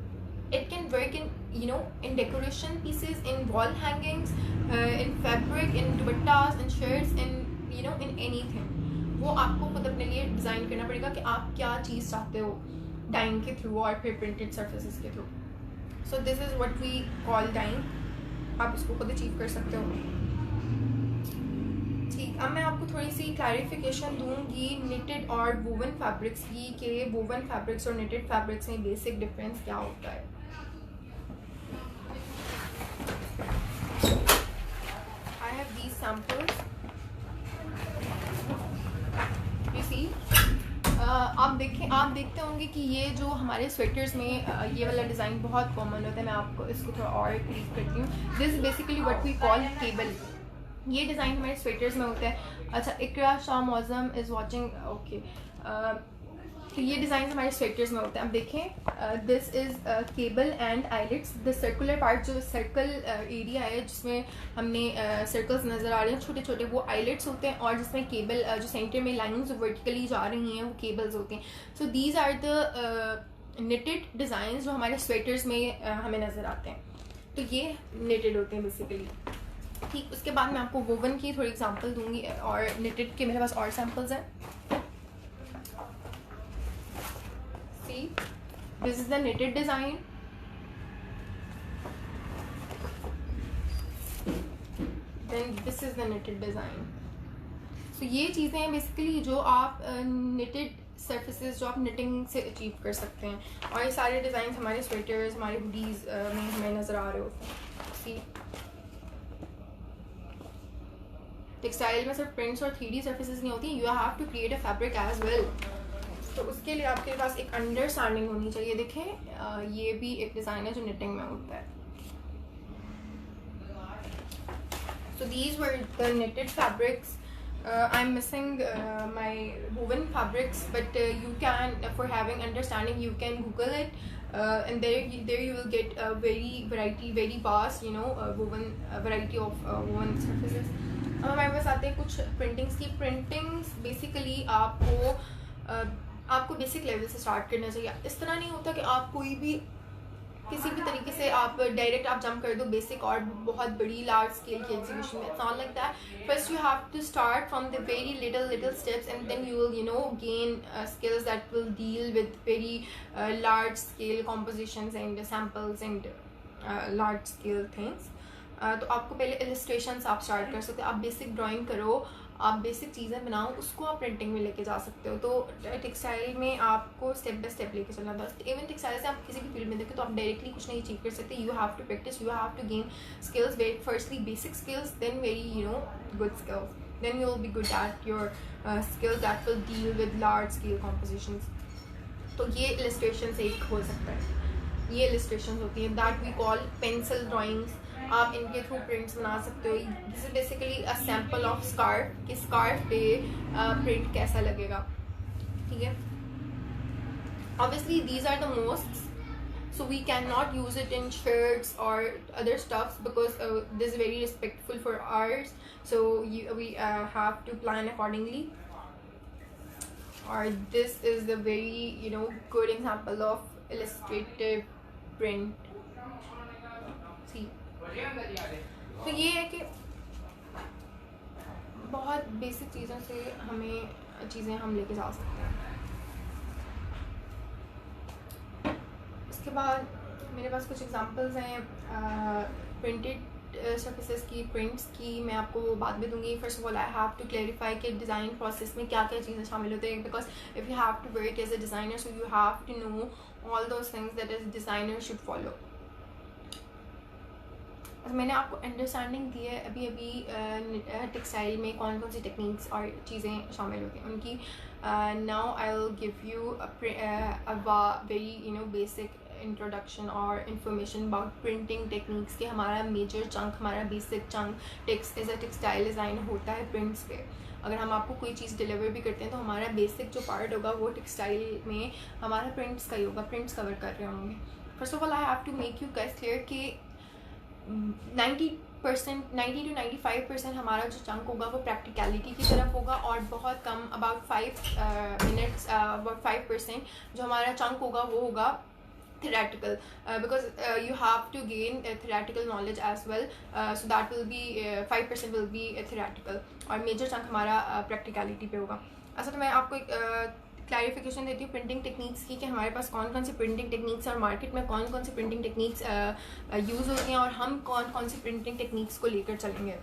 Speaker 1: it can work in you know in decoration pieces, in wall hangings, in fabric, in dupattas, in shirts, in you know in anything। वो आपको खुद अपने लिए डिज़ाइन करना पड़ेगा कि आप क्या चीज़ चाहते हो डाइंग के थ्रू और फिर प्रिंटेड सर्फेसेस के through. So this is what we call dyeing. आप इसको खुद अचीव कर सकते हो। ठीक, अब मैं आपको थोड़ी सी क्लैरिफिकेशन दूंगी निटेड और वोवन फैब्रिक्स की, कि वोवन फैब्रिक्स और निटेड फैब्रिक्स में बेसिक डिफरेंस क्या होता है। I have these samples. You see, आप देखते होंगे कि ये जो हमारे स्वेटर्स में ये वाला डिज़ाइन बहुत कॉमन होता है। मैं आपको इसको थोड़ा और क्लिक करती हूँ। This is basically what we call cable. ये डिज़ाइन हमारे स्वेटर्स में होता है। अच्छा, Iqra Shah Mauzam is watching, okay. तो ये डिज़ाइन हमारे स्वेटर्स में होते हैं। अब देखें, this is cable and eyelets. The circular part, जो सर्कल एरिया है जिसमें हमने सर्कल्स नज़र आ रहे हैं छोटे छोटे, वो आइलेट्स होते हैं। और जिसमें केबल जो सेंटर में लाइंस वर्टिकली जा रही हैं वो केबल्स होते हैं। So these are the knitted designs जो हमारे स्वेटर्स में हमें नज़र आते हैं। तो ये निटेड होते हैं बेसिकली। ठीक, उसके बाद मैं आपको वोवन की थोड़ी एग्जांपल दूंगी और निटेड के मेरे पास और सैम्पल्स हैं। See, this is the knitted design. Then this is the knitted design. So ये चीज़ें बेसिकली जो आप knitted सर्फेसेस जो आप निटिंग से अचीव कर सकते हैं। और ये सारे डिज़ाइन हमारे स्वेटर्स, हमारे हुडीज़ में हमें नज़र आ रहे होते हैं। सी टेक्सटाइल में सिर्फ प्रिंट्स और 3D सर्फेसेस नहीं होती, you have to create a fabric as well. तो उसके लिए आपके पास एक अंडरस्टैंडिंग होनी चाहिए। देखें ये भी एक डिज़ाइन है जो निटिंग में होता है। So these were the knitted fabrics. I'm missing my woven fabrics, but you can, for having understanding, you can Google it, and there you will get a very vast, woven variety of woven surfaces. अब हमारे पास आते हैं कुछ printings की। Printings basically आपको basic level से start करना चाहिए। इस तरह नहीं होता कि आप कोई भी किसी भी तरीके से आप डायरेक्ट आप जंप कर दो बेसिक और बहुत बड़ी लार्ज स्केल की एग्जीक्यूशन में। It's not like that. First you have to start from the very little steps and then you will gain skills that will deal with very large scale compositions and samples and large scale things. तो आपको पहले illustrations आप start कर सकते हो। आप basic drawing करो, आप बेसिक चीज़ें बनाओ, उसको आप प्रिंटिंग में लेके जा सकते हो। तो टेक्सटाइल में आपको स्टेप बाय स्टेप लेके चलना था। इवन टेक्सटाइल से आप किसी भी फील्ड में देखें तो आप डायरेक्टली कुछ नहीं अचीव कर सकते। You have to practice, you have to gain skills, very firstly basic skills, then very good skills, then you will be good at your skills that will deal with large scale compositions. तो ये illustration से एक हो सकता है, ये illustration होती हैं that we call pencil drawings. आप इनके थ्रू प्रिंट्स बना सकते हो। This is basically a sample of scarf कि स्कार्फ पे प्रिंट कैसा लगेगा, ठीक है। Obviously these are the most, so we cannot use it in shirts or other stuffs because this is very respectful for ours, so we have to plan accordingly. Or this is the very good example of illustrative print. See, तो ये है कि बहुत basic चीज़ों से हमें चीज़ें हम लेके जा सकते हैं। इसके बाद मेरे पास कुछ एग्जांपल्स हैं प्रिंटेड सर्फेसेस की, प्रिंट्स की। मैं आपको बाद में दूंगी। First of all I have to clarify कि डिज़ाइन प्रोसेस में क्या क्या चीज़ें शामिल होते हैं, because if you have to work as a designer so you have to know all those things that as designer should follow. मैंने आपको अंडरस्टैंडिंग दी है अभी टेक्सटाइल में कौन कौन सी टेक्निक्स और चीज़ें शामिल होती हैं उनकी। Now I will give you a very basic introduction और इन्फॉर्मेशन अबाउट प्रिंटिंग टेक्निक्स के। हमारा मेजर चंक, हमारा basic chunk as a textile design होता है प्रिंट्स पे। अगर हम आपको कोई चीज़ डिलीवर भी करते हैं तो हमारा बेसिक जो पार्ट होगा वो टेक्सटाइल में हमारा प्रिंट्स का ही होगा, प्रिंट्स कवर कर रहे होंगे। First of all I have to make you guys clear कि 90 to 95% हमारा जो चंक होगा वो प्रैक्टिकलिटी की तरफ होगा, और बहुत कम अबाउट 5 मिनट्स अबाउट 5% जो हमारा चंक होगा वो होगा theoretical, because you have to gain theoretical knowledge as well, so that will be 5% will be theoretical, और मेजर चंक हमारा प्रैक्टिकलिटी पे होगा। अच्छा, तो मैं आपको एक क्लैरिफिकेशन देती हूँ प्रिंटिंग टेक्निक्स की कि हमारे पास कौन कौन सी प्रिंटिंग टेक्निक्स और मार्केट में कौन कौन सी प्रिंटिंग टेक्निक्स यूज़ होती हैं और हम कौन कौन सी प्रिंटिंग टेक्निक्स को लेकर चलेंगे।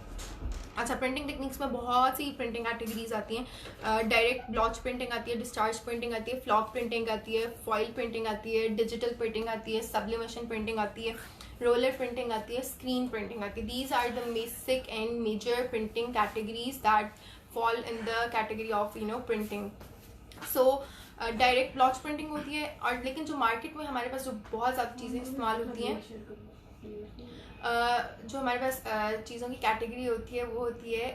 Speaker 1: अच्छा, प्रिंटिंग टेक्निक्स में बहुत सी प्रिंटिंग कैटेगरीज आती हैं। डायरेक्ट ब्लॉच प्रिंटिंग आती है, डिस्चार्ज प्रिंटिंग आती है, फ्लॉक प्रिंटिंग आती है, फॉइल प्रिंटिंग आती है, डिजिटल प्रिंटिंग आती है, सब्लिमेशन प्रिंटिंग आती है, रोलर प्रिंटिंग आती है, स्क्रीन प्रिंटिंग आती है। These are the basic and major printing categories that fall in the category of printing. So direct blotch printing होती है, और लेकिन जो मार्केट में हमारे पास जो बहुत ज़्यादा चीज़ें इस्तेमाल होती हैं, जो हमारे पास चीज़ों की कैटेगरी होती है वो होती है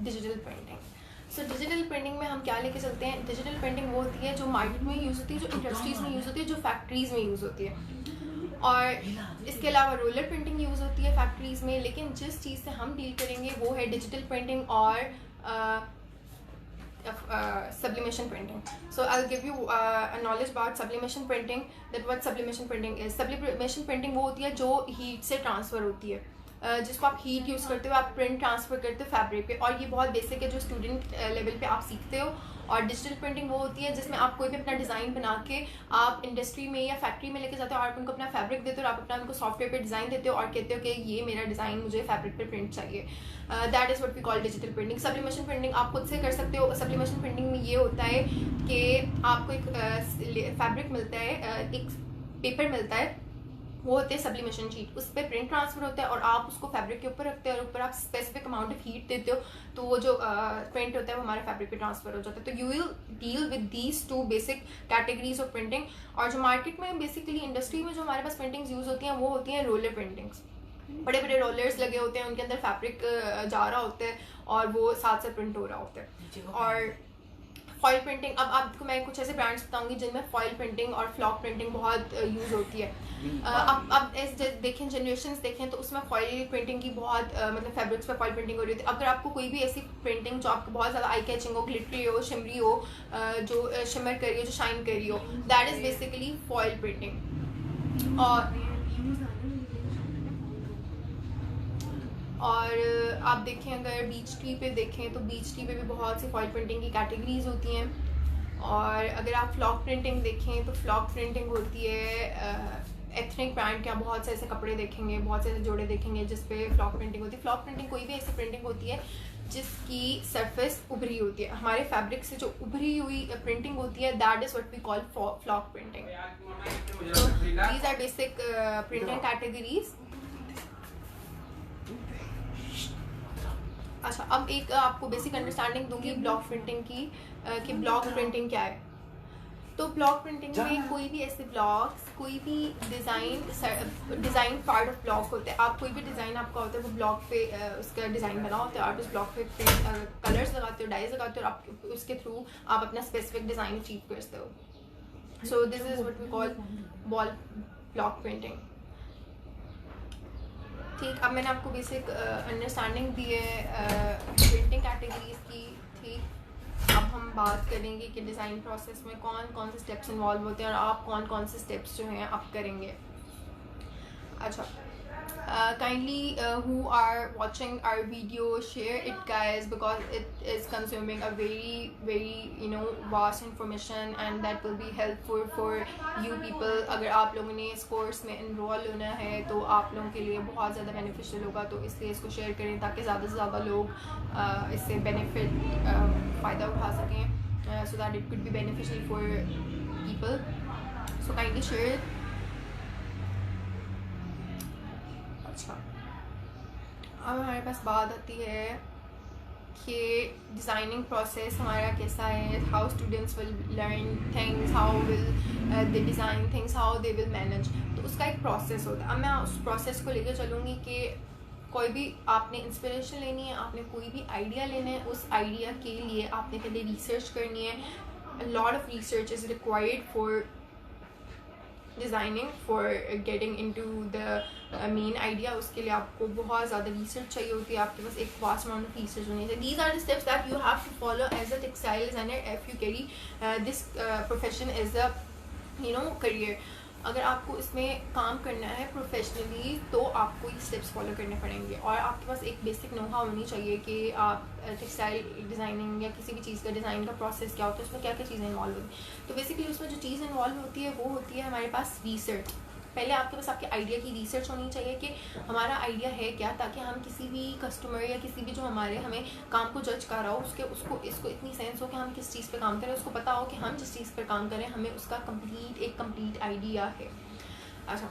Speaker 1: digital printing. So digital printing में हम क्या लेके चलते हैं, डिजिटल प्रिंटिंग वो होती है जो मार्केट में यूज़ होती है, जो इंडस्ट्रीज़ में यूज़ होती है, जो फैक्ट्रीज़ में यूज़ होती है। और इसके अलावा रोलर प्रिंटिंग यूज़ होती है फैक्ट्रीज़ में, लेकिन जिस चीज़ से हम डील करेंगे वो है डिजिटल प्रिंटिंग और sublimation printing. So I'll give you a knowledge about sublimation printing, that what sublimation printing is. Sublimation printing वो होती है जो हीट से ट्रांसफ़र होती है। जिसको आप हीट यूज़ करते हो, आप प्रिंट ट्रांसफ़र करते हो फैब्रिक पे, और ये बहुत बेसिक है जो स्टूडेंट लेवल पे आप सीखते हो। और डिजिटल प्रिंटिंग वो होती है जिसमें आप कोई भी अपना डिज़ाइन बना के आप इंडस्ट्री में या फैक्ट्री में लेके जाते हो, और आप उनको अपना फैब्रिक देते हो और आप अपना उनको सॉफ्टवेयर पे डिज़ाइन देते हो और कहते हो कि ये मेरा डिज़ाइन मुझे फैब्रिक पे प्रिंट चाहिए। That is what we call digital printing. Sublimation printing आप खुद से कर सकते हो। सब्लिमेशन प्रिंटिंग में ये होता है कि आपको एक फैब्रिक मिलता है, एक पेपर मिलता है, वो होते हैं सब्लिमेशन शीट, उस पर प्रिंट ट्रांसफर होता है और आप उसको फैब्रिक के ऊपर रखते हैं और ऊपर आप स्पेसिफिक अमाउंट ऑफ हीट देते हो, तो वो जो प्रिंट होता है वो हमारे फैब्रिक पे ट्रांसफर हो जाता है। तो you will deal with these two basic categories of printing. और जो मार्केट में बेसिकली इंडस्ट्री में जो हमारे पास प्रिंटिंग्स यूज़ होती हैं वो होती हैं रोलर प्रिंटिंग्स। बड़े बड़े रोलर्स लगे होते हैं, उनके अंदर फैब्रिक जा रहा होता है और वो साथ से प्रिंट हो रहा होता है। और फॉइल प्रिंटिंग, अब आपको मैं कुछ ऐसे ब्रांड्स बताऊंगी जिनमें फॉइल प्रिंटिंग और फ्लॉक प्रिंटिंग बहुत यूज़ होती है। अब देखें जनरेशन्स देखें तो उसमें फॉइल प्रिंटिंग की बहुत मतलब फैब्रिक्स पे फॉइल प्रिंटिंग हो रही होती है। अगर आपको कोई भी ऐसी प्रिंटिंग जो आपको बहुत ज़्यादा आई कैचिंग हो, ग्लिटरी हो, शिमरी हो, जो शिमर कर रही हो, जो शाइन कर रही हो, that is basically foil printing. और आप देखें अगर बीच ट्री पे देखें तो बीच ट्री पे भी बहुत सी फॉइल प्रिंटिंग की कैटेगरीज होती हैं। और अगर आप फ्लॉक प्रिंटिंग देखें तो फ्लॉक प्रिंटिंग होती है एथनिक ब्रांड के, आप बहुत से ऐसे कपड़े देखेंगे, बहुत से ऐसे जोड़े देखेंगे जिस पे फ्लॉक प्रिंटिंग होती है। फ्लॉक प्रिंटिंग कोई भी ऐसी प्रिंटिंग होती है जिसकी सरफेस उभरी होती है, हमारे फैब्रिक से जो उभरी हुई प्रिंटिंग होती है, that is what we call flock printing. These are basic printing categories. अच्छा, अब एक आपको बेसिक अंडरस्टैंडिंग दूंगी ब्लॉक प्रिंटिंग की, कि ब्लॉक प्रिंटिंग क्या है। तो ब्लॉक प्रिंटिंग में कोई भी ऐसे ब्लॉक्स, कोई भी डिज़ाइन पार्ट ऑफ ब्लॉक होते हैं, आप कोई भी डिज़ाइन आपका होता है वो ब्लॉक पे उसका डिज़ाइन बना होता है, आप उस ब्लॉक पे कलर्स लगाते हो, डाइज लगाते हो और आप उसके थ्रू आप अपना स्पेसिफिक डिज़ाइन अचीव करते हो। So this is what we call block printing. ठीक, अब मैंने आपको बेसिक अंडरस्टैंडिंग दी है प्रिंटिंग कैटेगरीज की। ठीक, अब हम बात करेंगे कि डिज़ाइन प्रोसेस में कौन कौन से स्टेप्स इन्वॉल्व होते हैं और आप कौन कौन से स्टेप्स जो हैं आप करेंगे। अच्छा, kindly who are watching our video, share it guys, because it is consuming a very vast information and that will be helpful for you people। अगर आप लोगों ने इस कोर्स में इनरोल होना है तो आप लोगों के लिए बहुत ज़्यादा बेनिफिशियल होगा, तो इसलिए इसको शेयर करें ताकि ज़्यादा से ज़्यादा लोग इससे बेनिफिट फ़ायदा उठा सकें, so that it could be beneficial for people, so kindly share it। अच्छा, अब हमारे पास बात आती है कि डिज़ाइनिंग प्रोसेस हमारा कैसा है, how students will learn things, how will they design things, how they will manage. तो उसका एक प्रोसेस होता है। अब मैं उस प्रोसेस को लेकर चलूँगी कि कोई भी आपने इंस्पिरेशन लेनी है, आपने कोई भी आइडिया लेना है, उस आइडिया के लिए आपने पहले रिसर्च करनी है। Lot of research is required for designing, for getting into the main idea. उसके लिए आपको बहुत ज़्यादा रिसर्च चाहिए होती है, आपके पास एक वास्ट अमाउंट ऑफ रिसर्च होनी चाहिए। These are the steps that you have to follow as a textile designer if you carry this profession as a career. अगर आपको इसमें काम करना है प्रोफेशनली तो आपको ये स्टेप्स फॉलो करने पड़ेंगे और आपके पास एक बेसिक नो हाउ होनी चाहिए कि आप टेक्सटाइल डिज़ाइनिंग या किसी भी चीज़ का डिज़ाइन का प्रोसेस क्या होता है, उसमें क्या क्या चीज़ें इन्वॉल्व होती हैं। तो बेसिकली उसमें जो चीज़ इन्वॉल्व होती है वो होती है हमारे पास रिसर्च। पहले आपके पास आपके आइडिया की रिसर्च होनी चाहिए कि हमारा आइडिया है क्या, ताकि हम किसी भी कस्टमर या किसी भी जो हमें काम को जज कर रहा हो इसको इतनी सेंस हो कि हम किस चीज़ पे काम करें, उसको पता हो कि हम जिस चीज़ पर काम करें हमें उसका कंप्लीट आइडिया है। अच्छा,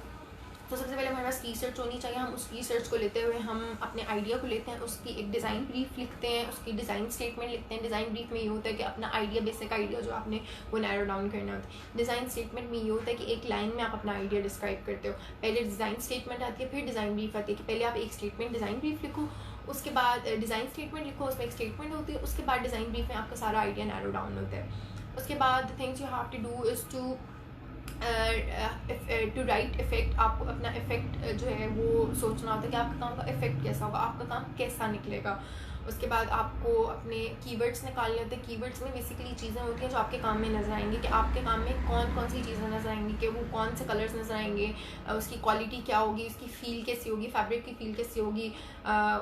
Speaker 1: तो सबसे पहले हमारे पास रिसर्च होनी चाहिए। हम उस रिसर्च को लेते हुए हम अपने आइडिया को लेते हैं, उसकी एक डिज़ाइन ब्रीफ लिखते हैं, उसकी डिज़ाइन स्टेटमेंट लिखते हैं। डिज़ाइन ब्रीफ में ये होता है कि अपना आइडिया, बेसिक आइडिया जो आपने वो नैरो डाउन करना होता है। डिज़ाइन स्टेटमेंट में ये होता है कि एक लाइन में आप अपना आइडिया डिस्क्राइब करते हो। पहले डिज़ाइन स्टेटमेंट आती है, फिर डिज़ाइन ब्रीफ आती है कि पहले आप एक स्टेटमेंट डिज़ाइन ब्रीफ लिखो, उसके बाद डिज़ाइन स्टेटमेंट लिखो, उसमें एक स्टेटमेंट होती है, उसके बाद डिज़ाइन ब्रीफ में आपका सारा आइडिया नैरो डाउन होता है। उसके बाद the things you have to do is to write effect. आपको अपना इफ़ेक्ट जो है वो सोचना होता है कि आपका काम का इफ़ेक्ट कैसा होगा, आपका काम कैसा निकलेगा। उसके बाद आपको अपने कीवर्ड्स निकालने होते हैं। कीवर्ड्स में बेसिकली चीज़ें होती हैं जो आपके काम में नज़र आएंगी, कि आपके काम में कौन कौन सी चीज़ें नज़र आएंगी, कि वो कौन से कलर्स नज़र आएंगे, उसकी क्वालिटी क्या होगी, उसकी फ़ील कैसी होगी, फैब्रिक की फ़ील कैसी होगी,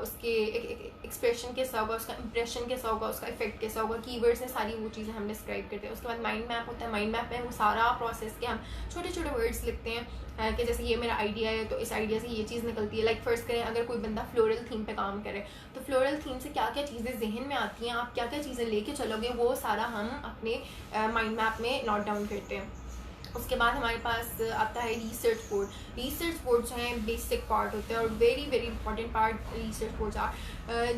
Speaker 1: उसके एक्सप्रेशन कैसा होगा, उसका इंप्रेशन कैसा होगा, उसका इफेक्ट कैसा होगा। कीवर्ड्स ने सारी वो चीज़ें हम डिस्क्राइब करते हैं। उसके बाद माइंड मैप होता है। माइंड मैप में वो सारा प्रोसेस के हम छोटे छोटे वर्ड्स लिखते हैं, कि जैसे ये मेरा आइडिया है तो इस आइडिया से ये चीज़ निकलती है। लाइक फर्स्ट करें, अगर कोई बंदा फ्लोरल थीम पे काम करे तो फ्लोरल थीम से क्या क्या चीज़ें जहन में आती हैं, आप क्या क्या चीज़ें लेके चलोगे, वो सारा हम अपने माइंड मैप में नोट डाउन करते हैं। उसके बाद हमारे पास आता है रिसर्च बोर्ड। रिसर्च बोर्ड जो है बेसिक पार्ट होते हैं और very very important part research boards are.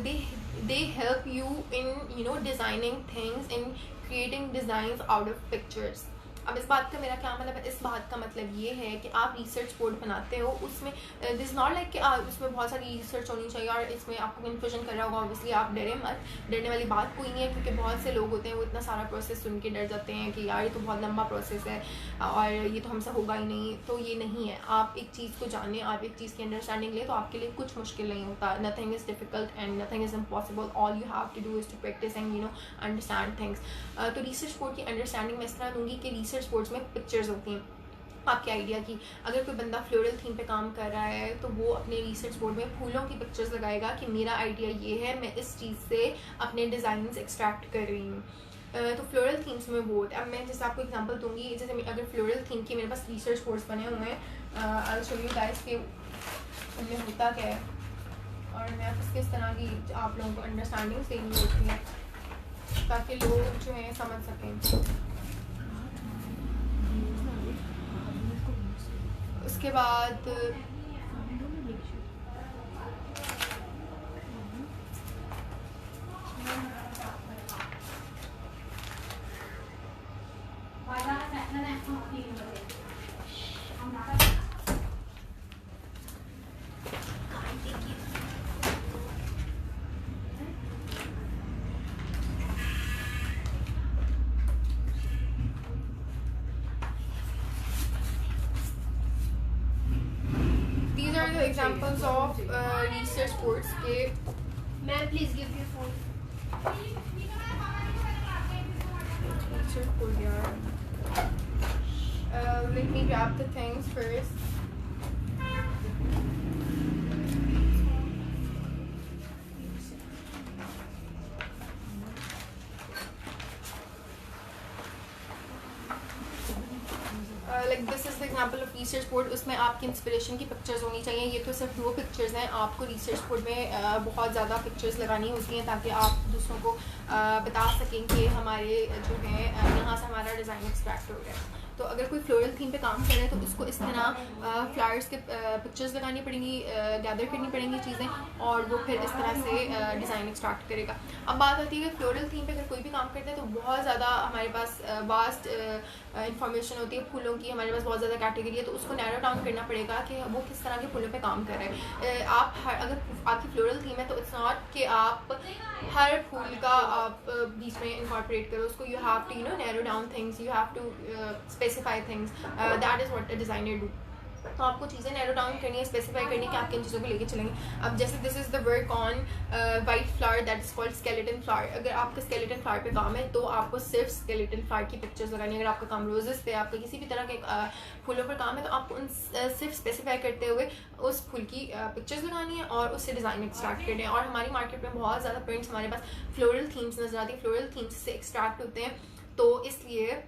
Speaker 1: They help you in designing things, in creating designs out of pictures. अब इस बात का मेरा क्या मतलब है? इस बात का मतलब ये है कि आप रिसर्च बोर्ड बनाते हो, उसमें दिस नॉट लाइक कि उसमें बहुत सारी रिसर्च होनी चाहिए और इसमें आपको कन्फ्यूजन कर रहा होगा। ऑब्वियसली आप डरे मत, डरने वाली बात कोई नहीं है, क्योंकि बहुत से लोग होते हैं वो इतना सारा प्रोसेस सुन के डर जाते हैं कि यार ये तो बहुत लंबा प्रोसेस है और ये तो हमसे होगा ही नहीं। तो ये नहीं है। आप एक चीज़ को जाने, आप एक चीज़ की अंडरस्टैंडिंग ले, तो आपके लिए कुछ मुश्किल नहीं होता। Nothing is difficult and nothing is impossible. All you have to do is to practice and understand things. तो रिसर्च बोर्ड की अंडरस्टैंडिंग मैं इस तरह दूँगी कि रिसर्च बोर्ड्स में पिक्चर्स होती हैं आपके आइडिया की। अगर कोई बंदा फ्लोरल थीम पे काम कर रहा है तो वो अपने रिसर्च बोर्ड में फूलों की पिक्चर्स लगाएगा कि मेरा आइडिया ये है, मैं इस चीज़ से अपने डिज़ाइंस एक्सट्रैक्ट कर रही हूँ। तो फ्लोरल थीम्स में वो होता है। अब मैं जैसे आपको एग्जांपल दूंगी, जैसे अगर फ्लोरल थीम की मेरे पास रिसर्च बोर्ड्स बने हुए हैं, आई शो यू गाइस के उनमें होता क्या है और मैं किस तरह की आप लोगों को अंडरस्टैंडिंग देनी होती है ताकि लोग जो है समझ सकें। उसके बाद examples of research boards के
Speaker 2: Ma'am, please give your phone.
Speaker 1: research board यार। Let me grab the things first. Like this is the example of research board. उसमें आपकी इंस्पिरेशन की पिक्चर्स होनी चाहिए। ये तो सिर्फ 2 पिक्चर्स हैं। आपको रिसर्च बोर्ड में बहुत ज़्यादा पिक्चर्स लगानी होती हैं ताकि आप दूसरों को बता सकें कि हमारे जो है यहाँ से हमारा डिज़ाइन एक्सट्रैक्ट हो गया है। तो अगर कोई फ्लोरल थीम पे काम कर रहे हैं तो उसको इस तरह फ्लावर्स के पिक्चर्स लगानी पड़ेंगी, गैदर करनी पड़ेंगी चीज़ें और वो फिर इस तरह से डिज़ाइन एक्सट्रैक्ट करेगा। अब बात आती है कि फ्लोरल थीम पे अगर कोई भी काम करता है तो बहुत ज़्यादा हमारे पास वास्ट इंफॉर्मेशन होती है फूलों की, हमारे पास बहुत ज़्यादा कैटेगरी है, तो उसको नैरो डाउन करना पड़ेगा कि वो किस तरह के फूलों पे काम कर रहे हैं। अगर आपकी फ्लोरल थीम है तो इट्स नॉट कि आप हर फूल का आप बीच में इंकॉर्पोरेट करो उसको। You have to narrow down things, you have to specify things, that is what a designer do. तो आपको चीज़ें नैरो डाउन करनी है, स्पेसिफाई करनी है कि आप किन चीज़ों को लेके चलेंगे। अब जैसे this is the work on white flower that is called skeleton flower. अगर आपका स्केलेटन फ्लावर पे काम है तो आपको सिर्फ स्केलेटन फ्लावर की पिक्चर्स लगानी है। अगर आपका काम रोजेस पे, आपका किसी भी तरह के फूलों पर काम है तो आपको उन सिर्फ स्पेसिफाई करते हुए उस फूल की पिक्चर्स लगानी है और उससे डिज़ाइन एक्सट्रैक्ट करने हैं। और हमारी मार्केट में बहुत ज़्यादा प्रिंट्स हमारे पास फ्लोरल थीम्स नजर आती है, फ्लोरल थीम्स से एक्सट्रैक्ट होते हैं। तो इसलिए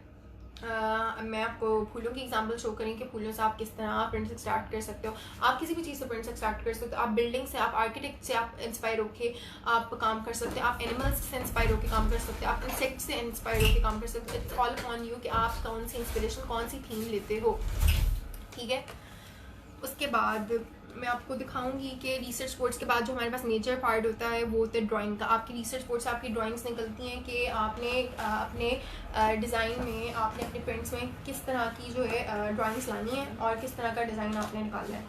Speaker 1: मैं आपको फूलों की एग्जांपल शो करें कि फूलों से आप किस तरह प्रिंट्स एक्सट्रैक्ट कर सकते हो। आप किसी भी चीज़ से प्रिंट्स एक्सट्रैक्ट कर सकते हो। आप बिल्डिंग से, आप आर्किटेक्ट से आप इंस्पायर होके आप काम कर सकते हो, आप एनिमल्स से इंस्पायर होकर काम कर सकते हो, आप इंसेक्ट से इंस्पायर होकर काम कर सकते हो। इट्स ऑल अपॉन यू कि आप कौन सी इंस्पिरेशन, कौन सी थीम लेते हो। ठीक है, उसके बाद मैं आपको दिखाऊंगी कि रिसर्च बोर्ड्स के बाद जो हमारे पास मेजर पार्ट होता है वो होता है ड्राइंग का। आपकी रिसर्च बोर्ड से आपकी ड्राइंग्स निकलती हैं कि आपने अपने डिज़ाइन में, आपने अपने प्रिंट्स में किस तरह की जो है ड्राइंग्स लानी है और किस तरह का डिज़ाइन आपने निकालना है।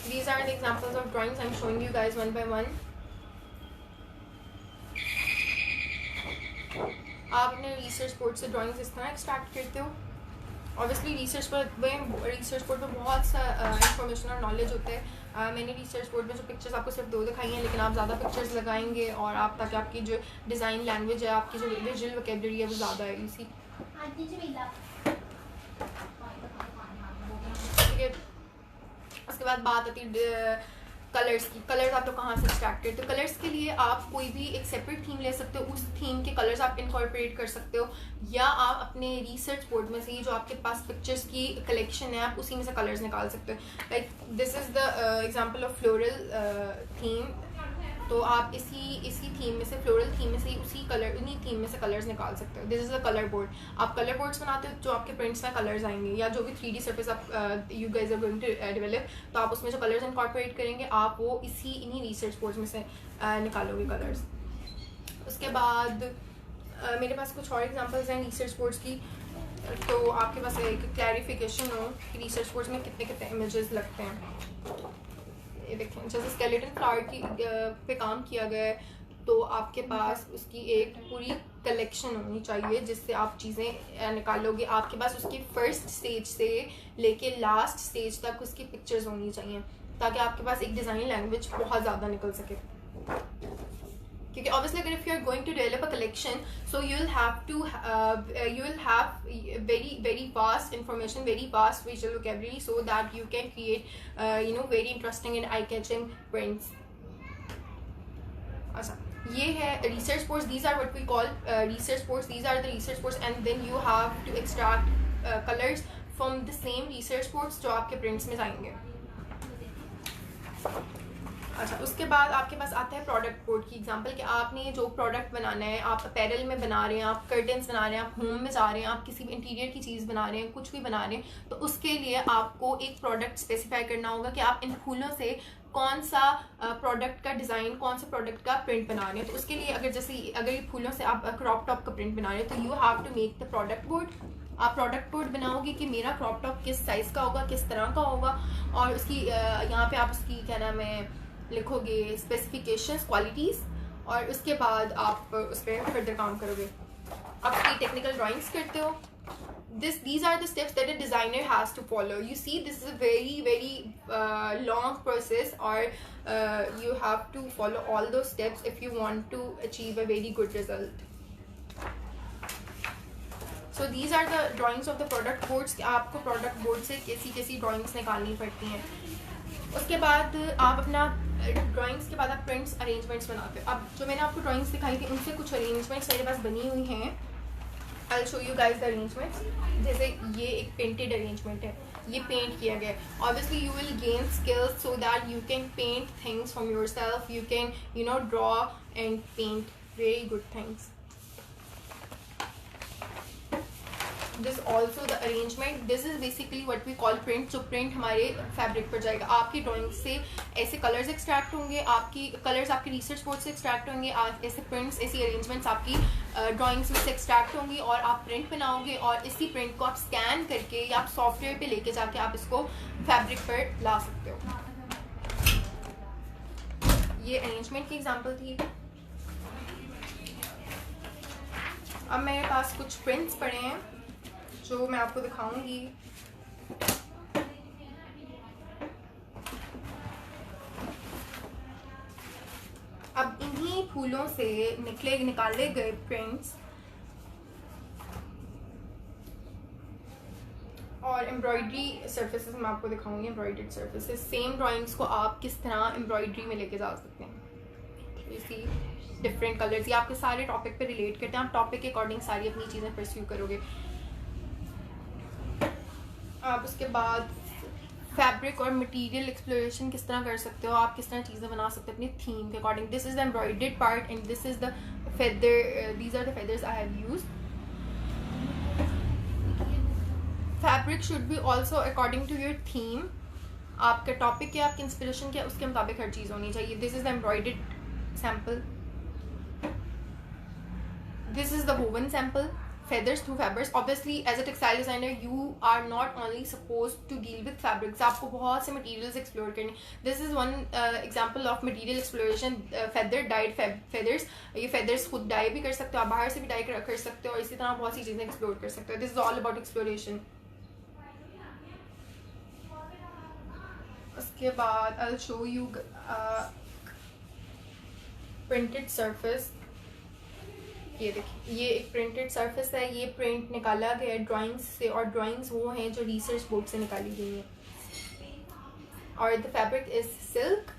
Speaker 1: These are the examples of drawings I'm showing you guys one by one. आप अपने रिसर्च बोर्ड से ड्राइंग्स इस तरह एक्सट्रैक्ट करते हो। ऑब्वियसली रिसर्च बोर्ड पर बहुत सा इंफॉर्मेशन और नॉलेज होता है. मैंने रिसर्च बोर्ड में जो पिक्चर्स आपको सिर्फ 2 दिखाई हैं, लेकिन आप ज़्यादा पिक्चर्स लगाएंगे और आप ताकि आपकी जो डिज़ाइन लैंग्वेज है, आपकी जो विजुअल वोकेबलरी है वो ज़्यादा है. इसी ठीक है. उसके बाद बात आती है कलर्स की. कलर्स आप लोग कहाँ से स्टार्ट करते हो? कलर्स के लिए आप कोई भी एक सेपरेट थीम ले सकते हो, उस थीम के कलर्स आप इनकॉर्पोरेट कर सकते हो, या आप अपने रिसर्च बोर्ड में से जो आपके पास पिक्चर्स की कलेक्शन है आप उसी में से कलर्स निकाल सकते हो. Like this is the example of floral theme. तो आप इसी थीम में से, फ्लोरल थीम में से उन्हीं थीम में से कलर्स निकाल सकते हो. This is a colour board. आप कलर बोर्ड्स बनाते हो जो आपके प्रिंट्स में कलर्स आएंगे, या जो भी 3D सर्फेस आप you guys are going to develop, तो आप उसमें जो कलर्स इनकॉर्पोरेट करेंगे आप वो इन्हीं रिसर्च बोर्ड्स में से निकालोगे कलर्स. उसके बाद मेरे पास कुछ और एग्जांपल्स हैं रिसर्च बोर्ड्स की, तो आपके पास एक क्लैरिफिकेशन हो कि रिसर्च बोर्ड्स में कितने कितने इमेजेस लगते हैं. ये देखें, जैसे स्केलेटन फ्लावर की पे काम किया गया है, तो आपके पास उसकी एक पूरी कलेक्शन होनी चाहिए जिससे आप चीज़ें निकालोगे. आपके पास उसकी फर्स्ट स्टेज से लेके लास्ट स्टेज तक उसकी पिक्चर्स होनी चाहिए, ताकि आपके पास एक डिज़ाइन लैंग्वेज बहुत ज़्यादा निकल सके. क्योंकि ऑब्वियसली अगर if you are going to develop a collection, so you will have very vast information, very vast visual vocabulary, so that you can create very interesting and eye catching prints. अच्छा, ये है research boards. These are what we call research boards. These are the research boards and then you have to extract colours from the same research boards जो आपके prints में जाएंगे. अच्छा, उसके बाद आपके पास आता है प्रोडक्ट बोर्ड की एग्जांपल, कि आपने जो प्रोडक्ट बनाना है, आप अपैरल में बना रहे हैं, आप कर्टन्स बना रहे हैं, आप होम में जा रहे हैं, आप किसी भी इंटीरियर की चीज़ बना रहे हैं, कुछ भी बना रहे हैं, तो उसके लिए आपको एक प्रोडक्ट स्पेसिफाई करना होगा कि आप इन फूलों से कौन सा प्रोडक्ट का डिज़ाइन, कौन सा प्रोडक्ट का प्रिंट बना रहे हैं. तो उसके लिए अगर ये फूलों से आप क्रॉप टॉप का प्रिंट बना रहे हैं, तो you have to make the product board. आप प्रोडक्ट बोर्ड बनाओगे कि मेरा क्रॉप टॉप किस साइज़ का होगा, किस तरह का होगा, और उसकी यहाँ पे आप उसकी क्या नाम है लिखोगे स्पेसिफिकेशंस, क्वालिटीज़, और उसके बाद आप उस पर फर्दर काम करोगे. आप उसकी टेक्निकल ड्राइंग्स करते हो. These are the steps that a designer has to follow. You see, this is a very long process, or you have to follow all those steps if you want to achieve a very good result. So these are the drawings of the product boards. आपको product board से कैसी drawings निकालनी पड़ती हैं. उसके बाद आप अपना ड्राइंग्स के बाद आप प्रिंट्स अरेंजमेंट्स बनाते हो. अब जो मैंने आपको ड्राइंग्स दिखाई थी उनसे कुछ अरेंजमेंट्स मेरे पास बनी हुई हैं. I'll show you guys the arrangements. जैसे ये एक पेंटेड अरेंजमेंट है, ये पेंट किया गया है. Obviously you will gain skills so that you can paint things from yourself. You can draw and paint very good things. This also the arrangement. This is basically what we call print. जो print हमारे fabric पर जाएगा. आपकी drawing से ऐसे colours extract होंगे, आपकी colours आपके रिसर्च बोर्ड से एक्सट्रैक्ट होंगे, ऐसे प्रिंट्स, ऐसी अरेंजमेंट्स आपकी ड्राइंग्स में से एक्सट्रैक्ट होंगी, और आप प्रिंट बनाओगे, और इसी प्रिंट को आप स्कैन करके या आप सॉफ्टवेयर पे लेके जाके आप इसको फैब्रिक पर ला सकते हो. ये अरेंजमेंट की एग्जांपल थी. अब मेरे पास कुछ प्रिंट्स पड़े हैं जो मैं आपको दिखाऊंगी. अब इन्हीं फूलों से निकाले गए प्रिंट्स और एम्ब्रॉयडरी सर्फेसेस मैं आपको दिखाऊंगी. एम्ब्रॉयडर्ड सर्फेसेस, सेम ड्राइंग्स को आप किस तरह एम्ब्रॉयडरी में लेके जा सकते हैं. इसी डिफरेंट कलर्स, ये आपके सारे टॉपिक पे रिलेट करते हैं. आप टॉपिक के अकॉर्डिंग सारी अपनी चीज़ें परस्यू करोगे. आप उसके बाद फैब्रिक और मटेरियल एक्सप्लोरेशन किस तरह कर सकते हो, आप किस तरह चीज़ें बना सकते हो अपनी थीम के according. This is the embroidered part and this is the feather. These are the feathers I have used. Fabric should be also according to your theme. आपका टॉपिक क्या, आपकी इंस्पिरेशन क्या, उसके मुताबिक हर चीज़ होनी चाहिए. This is the embroidered sample. This is the woven sample. feathers through fabrics. Obviously as a textile designer you are not only supposed to deal with fabrics, आपको बहुत से materials explore करने. This is one example of material exploration. Feather dyed feathers. ये feathers खुद dye भी कर सकते हो, आप बाहर से भी dye कर सकते हो, और इसी तरह बहुत सी चीज़ें explore कर सकते हो. This is all about exploration. उसके बाद आई will show you printed surface. ये देखिए, ये एक प्रिंटेड सरफेस है, ये प्रिंट निकाला गया है ड्राइंग्स से, और ड्राइंग्स वो हैं जो रिसर्च बुक से निकाली गई हैं। और the fabric is silk.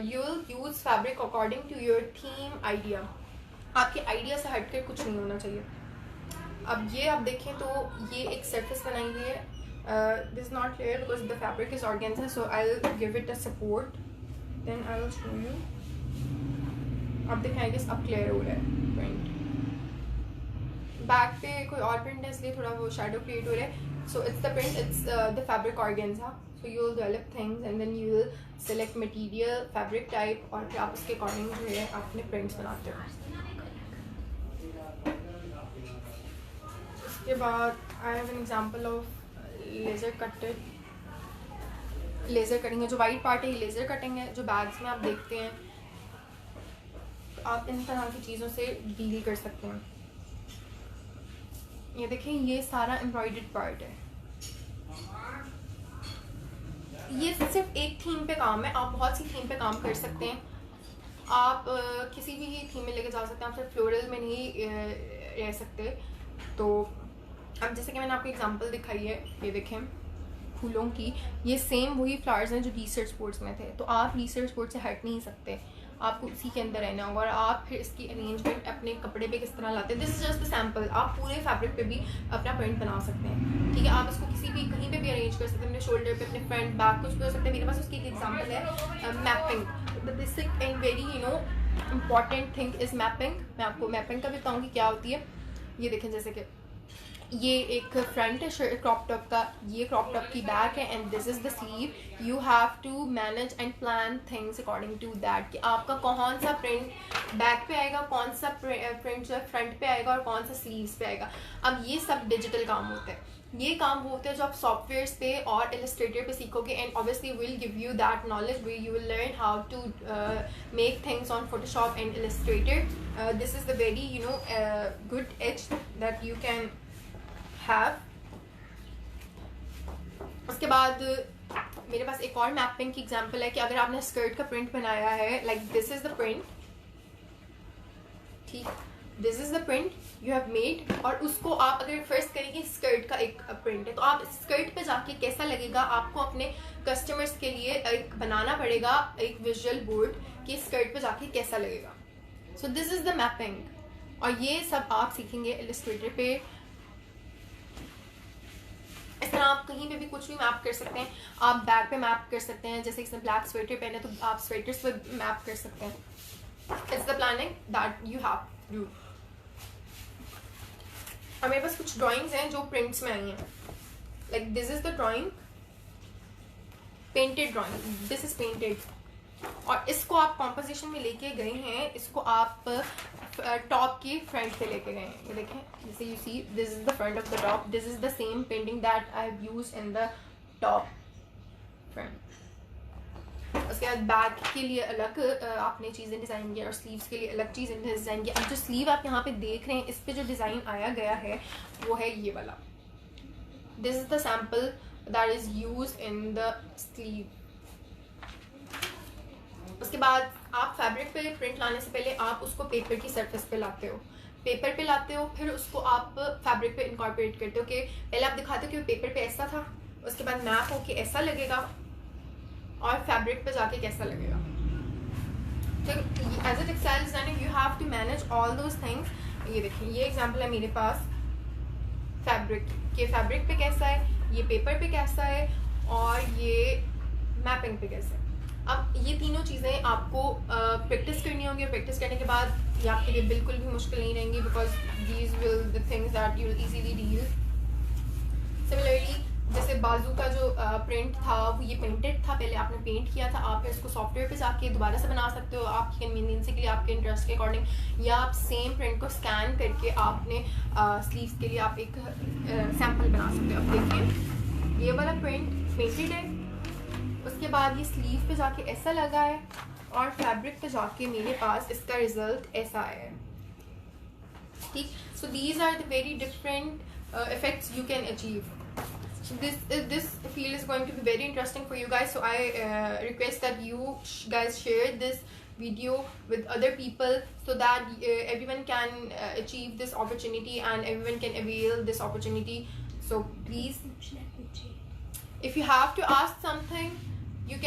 Speaker 1: You will use fabric according to your theme idea. आपके आइडिया से हटकर कुछ नहीं होना चाहिए। अब ये आप देखें तो ये एक सरफेस बनाई हुई है। This not clear because the fabric is organza, so I will give it a support, then I will show you. अब दिखाएंगे, अब क्लियर हो रहा है प्रिंट। बैक पे कोई और प्रिंट है इसलिए थोड़ा वो शेडो क्रिएट हो रहा है। So it's the print, it's the fabric organza. So you will develop things and then you will select material, fabric type, और फिर आप उसके अकॉर्डिंग जो है अपने प्रिंट्स बनाते हो। उसके बाद आई have an example of laser cutting है। जो वाइट पार्ट है ये लेज़र कटिंग है। जो बैग्स में आप देखते हैं, आप इन तरह की चीज़ों से डील कर सकते हैं। ये देखें, ये सारा एम्ब्रॉयडर्ड पार्ट है। ये सिर्फ एक थीम पे काम है, आप बहुत सी थीम पे काम कर सकते हैं। आप किसी भी थीम में लेके जा सकते हैं, आप सिर्फ फ्लोरल में नहीं रह सकते। तो अब जैसे कि मैंने आपको एग्जांपल दिखाई है, ये देखें फूलों की, ये सेम वही फ्लावर्स हैं जो रिसर्च बोर्ड्स में थे। तो आप रिसर्च बोर्ड से हट नहीं सकते, आपको इसी के अंदर रहना होगा। और आप फिर इसकी अरेंजमेंट अपने कपड़े पे किस तरह लाते हैं, this is just a sample. आप पूरे फैब्रिक पे भी अपना प्रिंट बना सकते हैं, ठीक है। आप इसको किसी भी कहीं पे भी अरेंज कर सकते हैं, अपने शोल्डर पे, अपने फ्रंट बैक, कुछ भी हो सकते हैं। मेरे पास उसकी एक एग्जांपल है, mapping. The basic and very important thing is mapping. मैं आपको मैपिंग का भी बताऊँगी क्या होती है। ये देखें, जैसे कि ये एक फ्रंट है क्रॉप टॉप का, ये क्रॉप टॉप की बैक है, and this is the sleeve. You have to manage and plan things according to that, कि आपका कौन सा प्रिंट बैक पे आएगा, कौन सा प्रिंट जो है फ्रंट पे आएगा, और कौन सा स्लीव्स पे आएगा। अब ये सब डिजिटल काम होते हैं। ये काम वो होते हैं जो आप सॉफ्टवेयर्स पे और इलस्ट्रेटर पे सीखोगे, and obviously will give you that knowledge way you will learn how to make things on Photoshop and Illustrator. This is the very good edge that you can have. उसके बाद मेरे पास एक और mapping की example है कि अगर आपने स्कर्ट का प्रिंट बनाया है, like this is the print, ठीक, this is the print you have made, और उसको आप अगर फर्स्ट करेंगे स्कर्ट का एक प्रिंट है, तो आप स्कर्ट पे जाके कैसा लगेगा, आपको अपने कस्टमर्स के लिए एक बनाना पड़ेगा एक विजुअल बोर्ड कि स्कर्ट पे जाके कैसा लगेगा। सो दिस इज द मैपिंग, और ये सब आप सीखेंगे इलस्ट्रेटर पे। इस तरह आप कहीं पे भी कुछ भी मैप कर सकते हैं। आप बैग पे मैप कर सकते हैं, जैसे इसने ब्लैक स्वेटर पहने तो आप स्वेटर्स पे मैप कर सकते हैं। It's the planning that you have to do. और मेरे पास कुछ ड्राइंग्स हैं जो प्रिंट्स में आई हैं, like this is the drawing, painted drawing, this is painted, और इसको आप कॉम्पोजिशन में लेके गए हैं, इसको आप टॉप के फ्रंट पे लेके गए हैं। ये देखें, जैसे you see this is the front of the top, this is the same painting that I have used in the top front. उसके बाद बैक के लिए अलग आपने चीज़ें डिज़ाइन किया, और स्लीव्स के लिए अलग चीज़ें डिज़ाइन किया। अब जो स्लीव आप यहाँ पे देख रहे हैं, इस पे जो डिज़ाइन आया गया है वो है ये वाला। This is the sample that is used in the sleeve. उसके बाद आप फैब्रिक पे प्रिंट लाने से पहले आप उसको पेपर की सरफेस पे लाते हो, फिर उसको आप फैब्रिक पे इनकॉर्पोरेट करते हो। कि पहले आप दिखाते हो कि पेपर पे ऐसा था, उसके बाद मैप हो के ऐसा लगेगा, और फैब्रिक पे जाके कैसा लगेगा। तो as a textile designer you have to manage all those things. ये देखिए, ये एग्जांपल है मेरे पास फैब्रिक के, फैब्रिक पे कैसा है, ये पेपर पे कैसा है, और ये मैपिंग पे कैसा है। अब ये तीनों चीज़ें आपको प्रैक्टिस करनी होंगी, और प्रैक्टिस करने के बाद ये आपके लिए बिल्कुल भी मुश्किल नहीं रहेंगी, because these will the things that you will easily deal. Similarly जैसे बाजू का जो प्रिंट था वो ये पेंटेड था, पहले आपने पेंट किया था, आप इसको सॉफ्टवेयर पे जाके दोबारा से बना सकते हो आपकी कन्वीनियंस के लिए, आपके इंटरेस्ट के अकॉर्डिंग, या आप सेम प्रिंट को स्कैन करके आपने स्लीव्स के लिए आप एक सैम्पल बना सकते हो। अब देखिए, ये वाला प्रिंट पेंटेड है, उसके बाद ये स्लीव पे जाके ऐसा लगा है, और फैब्रिक पे जाके मेरे पास इसका रिजल्ट ऐसा आया है, ठीक। So these are the very different effects you can achieve. So this field is going to be very interesting for you guys. So I request that you guys share this video with other people so that everyone can achieve this opportunity and everyone can avail this opportunity. So please, if you have to ask something, you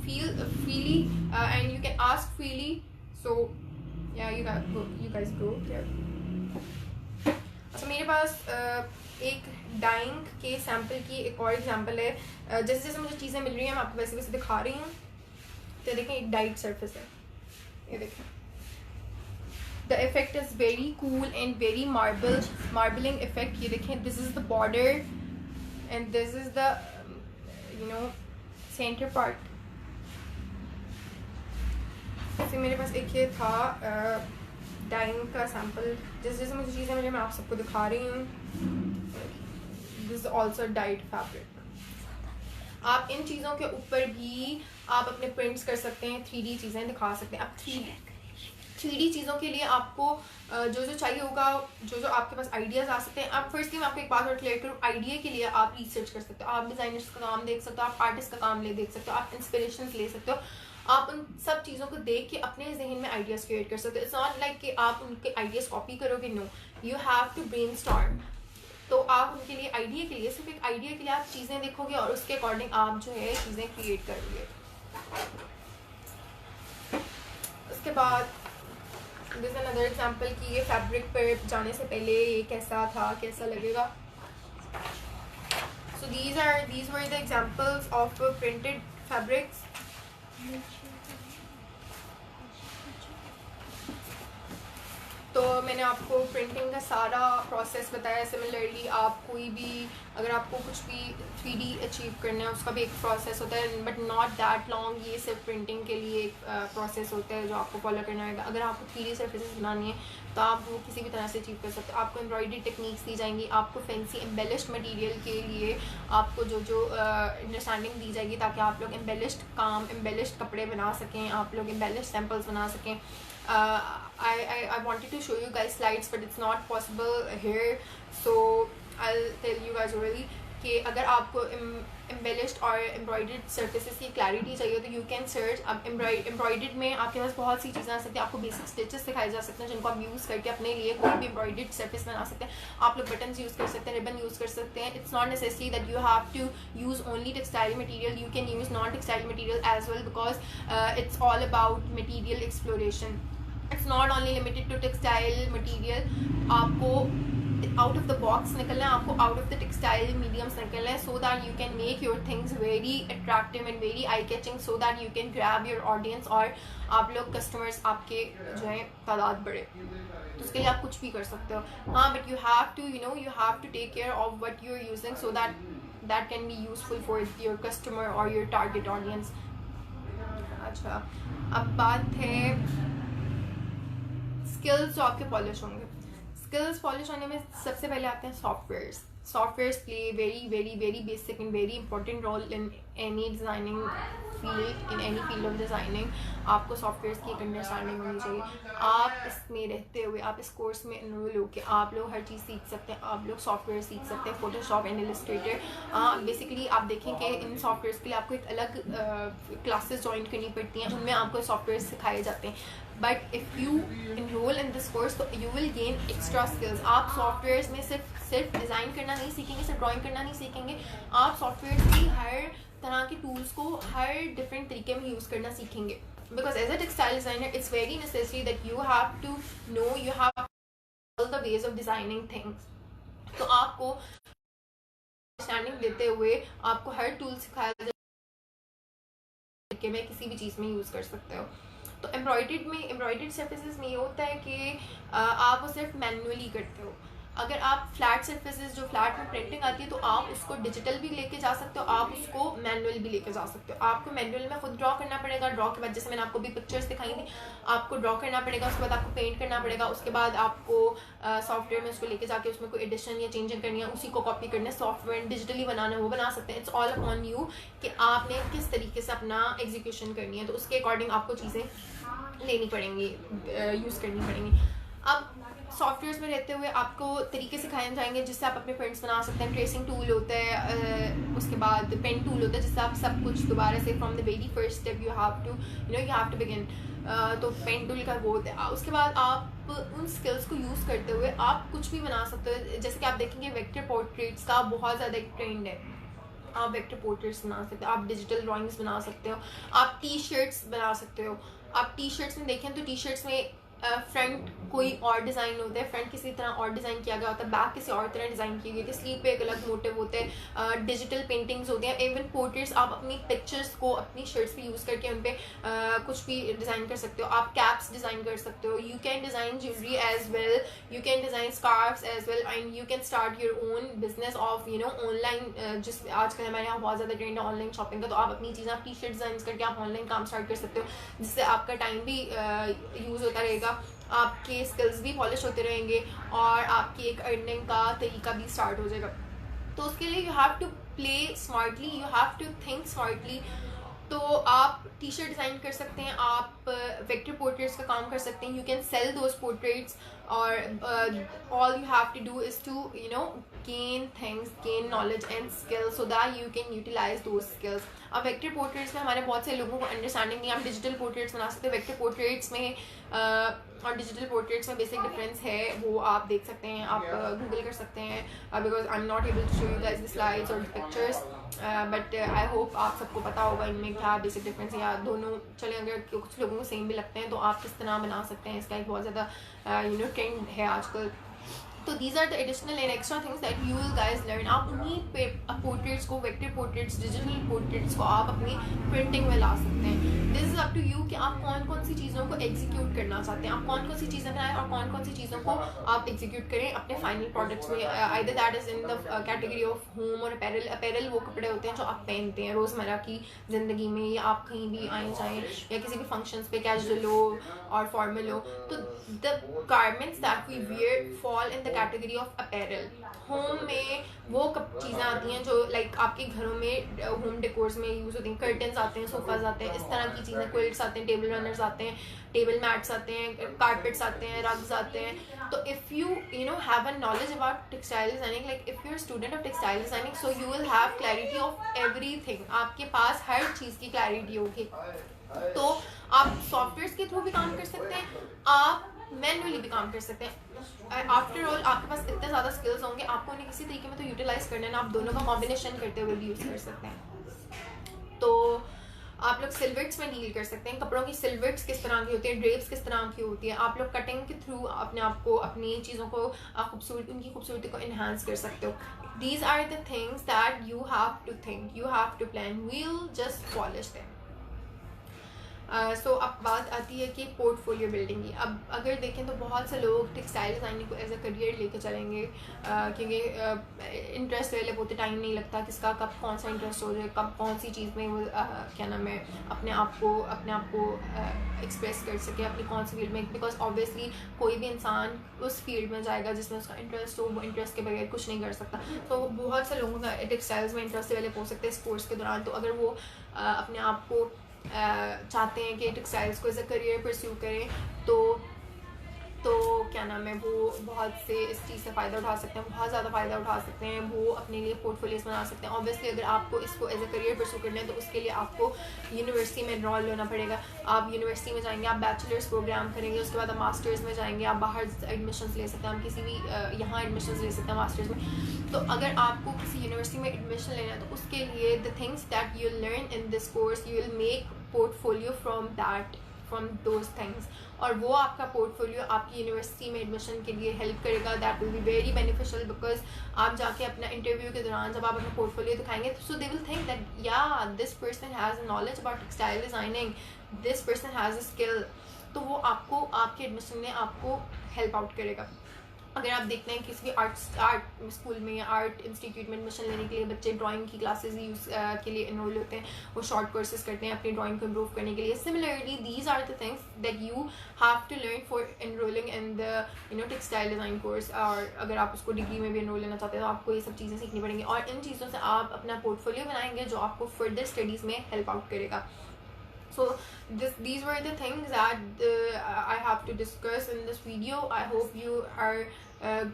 Speaker 1: feel freely and you can ask freely. So yeah, you guys go there. So मेरे पास एक dying के sample की एक और example है. जैसे जैसे मुझे चीज़ें मिल रही हैं मैं आपको वैसे वैसे दिखा रही हूँ. तो देखें एक डाइट सरफेस है, ये देखें. The effect is very cool and very marbling effect. ये देखें, this is the border and this is the center part. जैसे मेरे पास एक ये था डाइंग का सैम्पल. जैसे जैसे मुझे चीज़ें मिली मैं आप सबको दिखा रही हूँ. This is also died fabric. आप इन चीज़ों के ऊपर भी आप अपने प्रिंट्स कर सकते हैं, 3D चीज़ें दिखा सकते हैं. आप 3D चीज़ों के लिए आपको जो चाहिए होगा, जो आपके पास आइडियाज़ आ सकते हैं. आप फर्स्टली मैं आपको एक बात और क्लियर करूँ, आइडिया के लिए आप रिसर्च कर सकते हो, आप डिज़ाइनर्स का काम देख सकते हो, आप आर्टिस्ट का काम देख सकते हो, आप इंस्पिरेशन ले सकते हो. आप उन सब चीज़ों को देख के अपने जहन में आइडियाज़ क्रिएट कर सकते हो. इट्स नॉट लाइक कि आप उनके आइडियाज़ कॉपी करोगे. No, you have to brainstorm. तो आप उनके लिए आइडिया के लिए, सिर्फ एक आइडिया के लिए आप चीज़ें देखोगे और उसके अकॉर्डिंग आप जो है चीज़ें क्रिएट करोगे. उसके बाद दिस अनदर एग्जांपल कि ये फैब्रिक पर जाने से पहले ये कैसा था, कैसा लगेगा. सो these were the examples of printed fabrics. तो मैंने आपको प्रिंटिंग का सारा प्रोसेस बताया. सिमिलरली आप कोई भी, अगर आपको कुछ भी 3D अचीव करना है उसका भी एक प्रोसेस होता है, बट नॉट दैट लॉन्ग. ये सिर्फ प्रिंटिंग के लिए एक प्रोसेस होता है जो आपको फॉलो करना होगा. अगर आपको 3D सर्फेसेस बनानी है तो आप वो किसी भी तरह से अचीव कर सकते हो. आपको एम्ब्रॉयडरी टेक्निक्स दी जाएंगी, आपको फैंसी एम्बेलिश्ड मटेरियल के लिए आपको जो अंडरस्टैंडिंग दी जाएगी ताकि आप लोग एम्बेलिश्ड कपड़े बना सकें, आप लोग एम्बेलिश्ड सैम्पल्स बना सकें. I wanted to show you guys slides but it's not possible here, so I'll tell you guys really कि अगर आपको एम्बेलिश्ड और एम्ब्रॉयडर्ड सर्फेसेस की क्लैरिटी चाहिए तो यू कैन सर्च. अब एम्ब्रॉयडर्ड में आपके पास बहुत सी चीज़ें आ सकती हैं. आपको बेसिक स्टिचेस सिखाए जा सकते हैं जिनको आप यूज़ करके अपने लिए कोई भी एम्ब्रॉयडर्ड सर्फेस बना सकते हैं. आप लोग बटन्स यूज़ कर सकते हैं, रिबन यूज़ कर सकते हैं. It's not necessary that you have to use only textile material. You can use non textile material as well because it's all about material exploration. It's not only limited to textile material. आपको out of the box निकलना है, आपको out of the textile mediums निकलना है, so that you can make your things very attractive and very eye catching, so that you can grab your audience और आप लोग customers आपके जो है तादाद बढ़े. तो उसके लिए आप कुछ भी कर सकते हो. हाँ, but you have to you have to take care of what you are using so that can be useful for your customer और योर टारगेट ऑडियंस. अच्छा, अब बात है स्किल्स जो आपके पॉलिश होंगे. स्किल्स पॉलिश होने में सबसे पहले आते हैं softwares. Softwares play very very very basic and very important role in any designing field, in any field of designing. आपको सॉफ्टवेयर्स की एक अंडरस्टैंडिंग होनी चाहिए. आप इसमें रहते हुए, आप इस कोर्स में इन्वॉल्व होकर आप लोग हर चीज़ सीख सकते हैं. आप लोग सॉफ्टवेयर सीख सकते हैं, फोटोशॉप एंड इलस्ट्रेटर. बेसिकली आप देखें कि इन सॉफ्टवेयर्स के लिए आपको एक अलग क्लासेस ज्वाइन करनी पड़ती हैं, उनमें आपको सॉफ्टवेयर सिखाए जाते हैं. But if you enroll in this course तो you will gain extra skills. आप सॉफ्टवेयर्स में सिर्फ डिज़ाइन करना नहीं सीखेंगे, सिर्फ ड्राइंग करना नहीं सीखेंगे. आप सॉफ्टवेयर की हर तरह के टूल्स को हर डिफरेंट तरीके में यूज़ करना सीखेंगे. Because as a textile designer it's very necessary that you have to know, you have all the ways of designing things. तो आपको अंडरस्टैंडिंग देते हुए आपको हर टूल सिखाया जाए में किसी भी चीज़ में यूज़ कर सकते हो. तो एम्ब्रॉयडर्ड सर्फेसेस में ये होता है कि आप वो सिर्फ मैनुअली करते हो. अगर आप फ्लैट सर्फेसेस जो फ्लैट में प्रिंटिंग आती है तो आप उसको डिजिटल भी लेके जा सकते हो, आप उसको मैनुअल भी लेके जा सकते हो. आपको मैनुअल में खुद ड्रॉ करना पड़ेगा. ड्रॉ के बाद जैसे मैंने आपको भी पिक्चर्स दिखाई थी, आपको ड्रॉ करना पड़ेगा. उसके बाद आपको पेंट करना पड़ेगा. उसके बाद आपको सॉफ्टवेयर में उसको लेके जाके उसमें कोई एडिशन या चेंजिंग करनी है, उसी को कॉपी करना है. सॉफ्टवेयर डिजिटली बनाना है वो बना सकते हैं. इट्स ऑल अपॉन यू कि आपने किस तरीके से अपना एग्जीक्यूशन करनी है. तो उसके अकॉर्डिंग आपको चीज़ें लेनी पड़ेंगी, यूज़ करनी पड़ेंगी. अब सॉफ्टवेयर्स में रहते हुए आपको तरीके सिखाए जाएंगे जिससे आप अपने प्रिंट्स बना सकते हैं. ट्रेसिंग टूल होता है, उसके बाद पेन टूल होता है जिससे आप सब कुछ दोबारा से from the very first step you have to begin. तो पेन टूल का वो होता है. उसके बाद आप उन स्किल्स को यूज़ करते हुए आप कुछ भी बना सकते हो. जैसे कि आप देखेंगे वेक्टर पोर्ट्रेट्स का बहुत ज़्यादा एक ट्रेंड है. आप वेक्टर पोर्ट्रेट्स बना सकते हो, आप डिजिटल ड्राइंग्स बना सकते हो, आप टी शर्ट्स बना सकते हो. आप टी शर्ट्स में देखें तो टी शर्ट्स में फ्रंट कोई और डिज़ाइन होता है, फ्रंट किसी तरह और डिज़ाइन किया गया होता है, बैक किसी और तरह डिज़ाइन की गई होती है, स्लीव पे एक अलग मोटिव होते हैं, डिजिटल पेंटिंग्स होते हैं. इवन पोर्ट्रेट्स आप अपनी पिक्चर्स को अपनी शर्ट्स पे यूज़ करके उन पर कुछ भी डिज़ाइन कर सकते हो. आप कैप्स डिज़ाइन कर सकते हो. You can design jewellery as well, you can design scarfs as well, and you can start your own business of online. जिस आजकल हमारे यहाँ बहुत ज़्यादा ट्रेंड है ऑनलाइन शॉपिंग का. तो आप अपनी चीज़ें, आप टी शर्ट डिज़ाइन करके आप ऑनलाइन काम स्टार्ट कर सकते हो, जिससे आपका टाइम भी यूज़ होता रहेगा, आपके स्किल्स भी पॉलिश होते रहेंगे और आपकी एक अर्निंग का तरीका भी स्टार्ट हो जाएगा. तो उसके लिए you have to play smartly, you have to think smartly. तो आप टी शर्ट डिज़ाइन कर सकते हैं, आप वेक्टर पोर्ट्रेट्स का काम कर सकते हैं. You can sell those portraits, और all you have to do is to gain things, gain knowledge and skills so that you can utilize those skills. अब वेक्टर पोर्ट्रेट्स में हमारे बहुत से लोगों को अंडरस्टैंडिंग नहीं. आप डिजिटल पोर्ट्रेट्स बना सकते हैं. वेक्टर पोर्ट्रेट्स में और डिजिटल पोर्ट्रेट्स में बेसिक डिफरेंस है, वो आप देख सकते हैं, आप गूगल कर सकते हैं, because I am not able to show you guys the slides और पिक्चर्स, बट आई होप आप सबको पता होगा इनमें क्या बेसिक डिफरेंस है, या दोनों चले. अगर कुछ लोगों को सेम भी लगते हैं तो आप किस तरह बना सकते हैं, इसका एक बहुत ज़्यादा ट्रेंड है आजकल. तो these are the additional and extra things that you will guys learn. आप उन्हीं पोर्ट्रेट्स को, वेक्टर पोर्ट्रेट्स, डिजिटल पोर्ट्रेट्स को आप अपनी प्रिंटिंग में ला सकते हैं. This is up to you कि आप कौन कौन सी चीज़ों को एग्जीक्यूट करना चाहते हैं, आप कौन कौन सी चीज़ें बनाएं और कौन कौन सी चीज़ों को आप एग्जीक्यूट करें अपने फाइनल प्रोडक्ट्स में. Either that is in the category of home और अपैरल. अपैरल वो कपड़े होते हैं जो आप पहनते हैं रोज़मर्रा की ज़िंदगी में, या आप कहीं भी आए जाएँ या किसी भी फंक्शंस पे, कैजुअल हो और फॉर्मल हो. तो the garments that we wear fall in the category of apparel. Home में वो चीज़ें आती हैं जो लाइक आपके घरों में होम डेकोर्स में यूज़ होती हैं. कर्टन्स आते हैं, सोफाज आते हैं, इस तरह की चीज़ें, क्विल्ट्स आते हैं, टेबल रनर्स आते हैं, टेबल मैट्स आते हैं, कारपेट्स आते हैं, रग्स आते हैं. तो if you have a knowledge about textile designing, like if you are student of textile designing, so you will have clarity of everything. आपके पास हर चीज़ की क्लैरिटी होगी. तो आप सॉफ्टवेयर्स के थ्रू भी काम कर सकते हैं, आप मैनुअली भी काम कर सकते हैं. आफ्टर ऑल आपके पास इतने ज़्यादा स्किल्स होंगे, आपको उन्हें किसी तरीके में तो यूटिलाइज करना है ना. आप दोनों का कॉम्बिनेशन करते हुए भी यूज़ कर सकते हैं. तो आप लोग सिल्वेट्स में डील कर सकते हैं. कपड़ों की सिल्वेट्स किस तरह की होती है, ड्रेप्स किस तरह की होती है. आप लोग कटिंग के थ्रू अपने आप को, अपनी चीज़ों को उनकी खूबसूरती को इन्हांस कर सकते हो. These are the things that you have to think, you have to plan, we'll just polish them. So अब बात आती है कि पोर्टफोलियो बिल्डिंग की. अब अगर देखें तो बहुत से लोग टेक्सटाइल डिज़ाइनिंग को एज अ करियर लेके चलेंगे, क्योंकि इंटरेस्ट डेवलप होते टाइम नहीं लगता, किसका कब कौन सा इंटरेस्ट हो जाए, कब कौन सी चीज़ में वो क्या नाम है अपने आप को एक्सप्रेस कर सके, अपनी कौन सी फील्ड में. बिकॉज ऑब्वियसली कोई भी इंसान उस फील्ड में जाएगा जिसमें उसका इंटरेस्ट हो, वो इंटरेस्ट के बगैर कुछ नहीं कर सकता. तो बहुत से लोगों का टेक्सटाइल्स में इंटरेस्ट डेवलप हो सकता है इस कोर्स के दौरान. तो अगर वो अपने आप को चाहते हैं कि टेक्सटाइल्स को एज अ करियर परस्यू करें, तो क्या नाम है वो बहुत से इस चीज़ से फ़ायदा उठा सकते हैं, बहुत ज़्यादा फ़ायदा उठा सकते हैं. वो अपने लिए पोर्टफोलियोज बना सकते हैं. ऑब्वियसली अगर आपको इसको एज अ करियर परस्यू करना है तो उसके लिए आपको यूनिवर्सिटी में एनरोल होना पड़ेगा. आप यूनिवर्सिटी में जाएंगे, आप बैचलर्स प्रोग्राम करेंगे, उसके बाद आप मास्टर्स में जाएंगे, आप बाहर एडमिशन्स ले सकते हैं, आप किसी भी यहाँ एडमिशन्स ले सकते हैं मास्टर्स में. तो अगर आपको किसी यूनिवर्सिटी में एडमिशन लेना है तो उसके लिए the things that you learn in this course, you will make portfolio from those things. और वो आपका पोर्टफोलियो आपकी यूनिवर्सिटी में एडमिशन के लिए हेल्प करेगा. That will be very beneficial, because आप जाके अपना इंटरव्यू के दौरान जब आप अपना पोर्टफोलियो दिखाएंगे, सो दे विल थिंक दैट या this person has knowledge about textile designing, this person has a skill. तो वो आपको आपके एडमिशन में आपको हेल्प आउट करेगा. अगर आप देखते हैं किसी भी आर्ट स्कूल में या आर्ट इंस्टीट्यूट में एडमिशन लेने के लिए बच्चे ड्राइंग की क्लासेस यूज़ के लिए इनरोल होते हैं, वो शॉर्ट कोर्सेज करते हैं अपनी ड्राइंग को इम्प्रूव करने के लिए. Similarly these are the things that you have to learn for enrolling in the textile design course. और अगर आप उसको डिग्री में भी इनरोल लेना चाहते हैं तो आपको ये सब चीज़ें सीखनी पड़ेंगी, और इन चीज़ों से आप अपना पोर्टफोलियो बनाएंगे जो आपको फर्दर स्टडीज़ में हेल्प आउट करेगा. So these were the things that I have to discuss in this video. I hope you are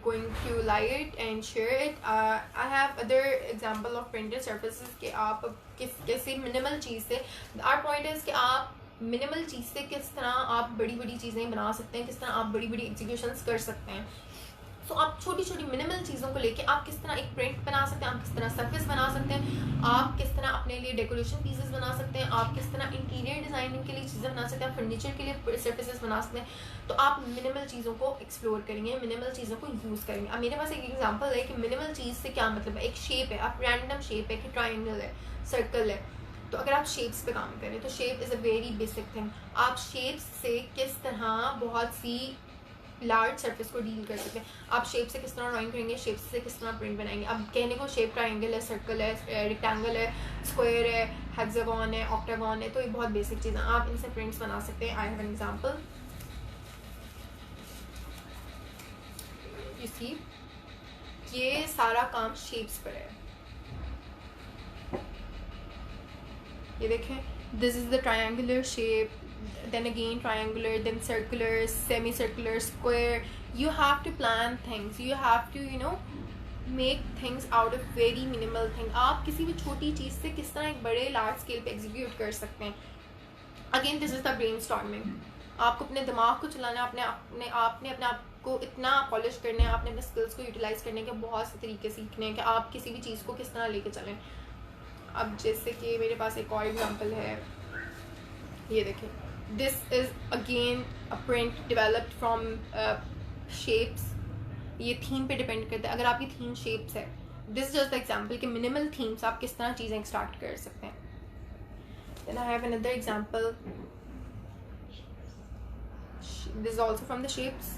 Speaker 1: going to like it and share it. I have other example of printed surfaces कि आप कैसे minimal चीज़ से, our point is कि आप minimal चीज़ से किस तरह आप बड़ी बड़ी चीज़ें बना सकते हैं, किस तरह आप बड़ी बड़ी एग्जीक्यूशंस कर सकते हैं. सो आप छोटी छोटी मिनिमल चीज़ों को लेके आप किस तरह एक प्रिंट बना सकते हैं, आप किस तरह सर्फेस बना सकते हैं, आप किस तरह अपने लिए डेकोरेशन पीसेस बना सकते हैं, आप किस तरह इंटीरियर डिज़ाइनिंग के लिए चीज़ें बना सकते हैं, फर्नीचर के लिए सर्फेसेस बना सकते हैं. तो आप मिनिमल चीज़ों को एक्सप्लोर करेंगे, मिनिमल चीज़ों को यूज़ करेंगे. अब मेरे पास एक एग्जांपल है कि मिनिमल चीज़ से क्या मतलब है. एक शेप है, आप रैंडम शेप है कि ट्राइंगल है, सर्कल है. तो अगर आप शेप्स पे काम करें तो shape is a very basic thing. आप शेप्स से किस तरह बहुत सी लार्ज सरफेस को डील कर सकते हैं. आप शेप से किस तरह ड्राइंग करेंगे, शेप से किस तरह प्रिंट बनाएंगे. अब कहने को शेप ट्राइंगल है, सर्कल है, रेक्टेंगल है, स्क्वायर है, हेक्सागन है, ऑक्टागन है, तो ये बहुत बेसिक चीज़ें आप इनसे प्रिंट्स बना सकते हैं. I have an example. You see, ये सारा काम शेप्स पर है. ये देखें, this is the triangular shape, then again triangular, then circular, semicircular, square. You have to plan things, you have to make things out of very minimal thing. आप किसी भी छोटी चीज़ से किस तरह एक बड़े लार्ज स्केल पे एग्जीक्यूट कर सकते हैं. Again this is the brainstorming. आपको अपने दिमाग को चलाना, आपने अपने आप को इतना पॉलिश करना है, आपने अपने स्किल्स को यूटिलाइज करने के बहुत से तरीके सीखने हैं कि आप किसी भी चीज़ को किस तरह लेके चलें. अब जैसे कि मेरे पास एक और एग्जांपल है, ये देखें. This is again a print developed from shapes. ये थीम पे डिपेंड करता है. अगर आपकी थीम शेप्स है, दिस जस्ट एग्जांपल कि मिनिमल थीम्स आप किस तरह चीज़ें स्टार्ट कर सकते हैं. Then I have another example. This is also from the shapes.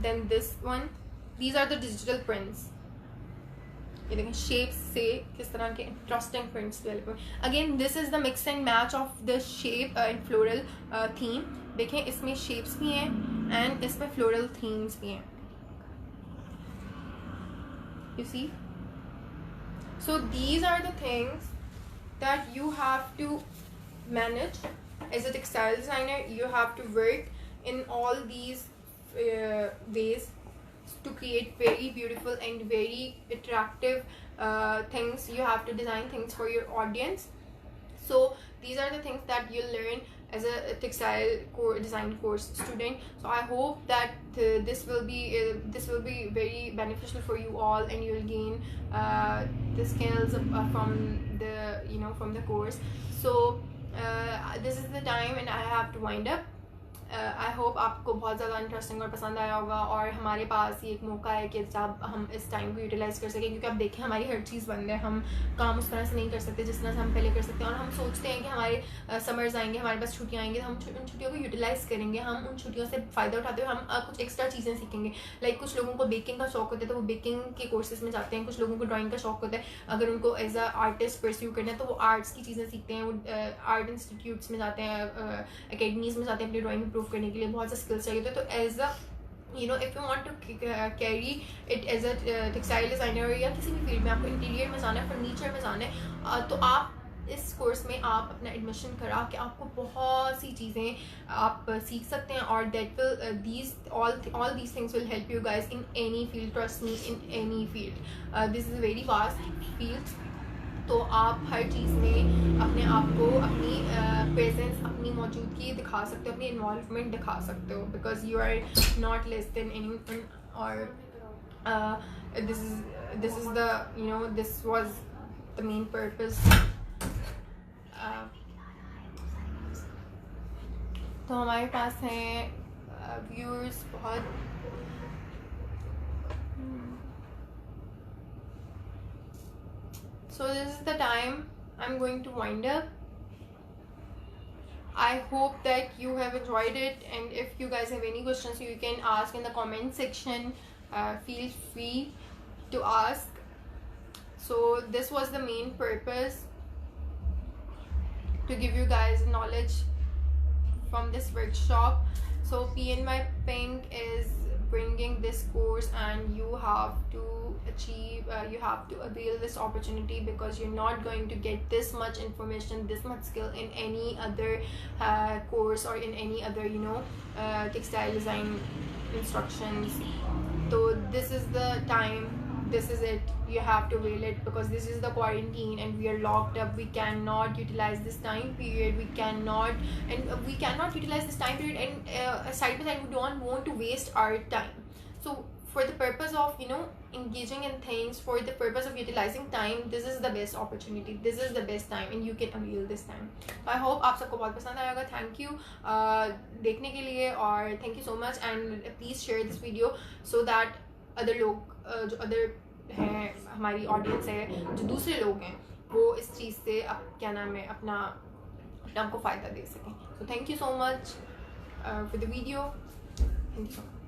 Speaker 1: Then this one, these are the digital prints. ये देखें, शेप्स से किस तरह के interesting prints develop. Again this is the mix and match of the shape and floral theme. देखें, इसमें shapes भी हैं एंड इसमें फ्लोरल थीम्स भी हैं. You see, so these are the things that you have to manage as a textile designer. You have to work in all these ways to create very beautiful and very attractive things. You have to design things for your audience. So these are the things that you'll learn as a textile design course student. So I hope that this will be very beneficial for you all, and you'll gain the skills from the course. So this is the time and I have to wind up. I hope आपको बहुत ज़्यादा interesting और पसंद आया होगा. और हमारे पास ये एक मौका है कि जब हम इस टाइम को यूटिलाइज़ कर सकें, क्योंकि आप देखें हमारी हर चीज़ बंद है. हम काम उस तरह से नहीं कर सकते जिस तरह से हम पहले कर सकते हैं. और हम सोचते हैं कि हमारे समर्स आएंगे, हमारे पास छुट्टियाँ आएंगी, तो हम उन छुट्टियों को यूटिलाइज़ करेंगे. हम उन छुट्टियों से फ़ायदा उठाते हुए हम कुछ एक्स्ट्रा चीज़ें सीखेंगे. लाइक कुछ लोगों को बेकिंग का शौक होता है तो वो बेकिंग के कोर्सेज में जाते हैं. कुछ लोगों को ड्राइंग का शौक होता है, अगर उनको एज अ आर्टिस्ट परस्यू करना है तो वो आर्ट्स की चीज़ें सीखते हैं. वो आर्ट इंस्टीट्यूट्स में जाते हैं, अकेडमीज़ में जाते हैं अपनी ड्राइंग इंप्रूव करने के लिए. बहुत से स्किल्स चाहिए होते हैं. तो as a if you want to carry it as a textile designer या किसी भी फील्ड में आपको इंटीरियर में जाना है, फर्नीचर में जाना है, तो आप इस कोर्स में आप अपना एडमिशन करा के आपको बहुत सी चीज़ें आप सीख सकते हैं. और that will all these things will help you guys in any field. Trust me, in any field. This is a very vast field. तो आप हर चीज़ में अपने आप को, अपनी प्रेजेंस, अपनी मौजूदगी दिखा सकते हो, अपनी इन्वॉल्वमेंट दिखा सकते हो, because you are not less than anyone. और this is the this was the main purpose. तो हमारे पास हैं व्यूअर्स बहुत. So this is the time I'm going to wind up. I hope that you have enjoyed it, and if you guys have any questions you can ask in the comment section. Feel free to ask. So this was the main purpose, to give you guys knowledge from this workshop. So PNY Pink is bringing this course, and you have to achieve, you have to avail this opportunity, because you're not going to get this much information, this much skill in any other course or in any other, you know, textile design instructions. So this is the time, this is it, you have to avail it, because this is the quarantine and we are locked up. We cannot utilize this time period, we cannot utilize this time period, and side by side we don't want to waste our time. So for the purpose of, you know, engaging in things, for the purpose of utilizing time, this is the best opportunity, this is the best time, and you can avail this time. I hope आप सबको बहुत पसंद आएगा. Thank you देखने के लिए, और thank you so much, and please share this video so that other लोग जो अदर हैं, हमारी ऑडियंस है, जो दूसरे लोग हैं, वो इस चीज़ से क्या नाम है, अपना हमको फ़ायदा दे सकें. So thank you so much for the video. Thank you so much.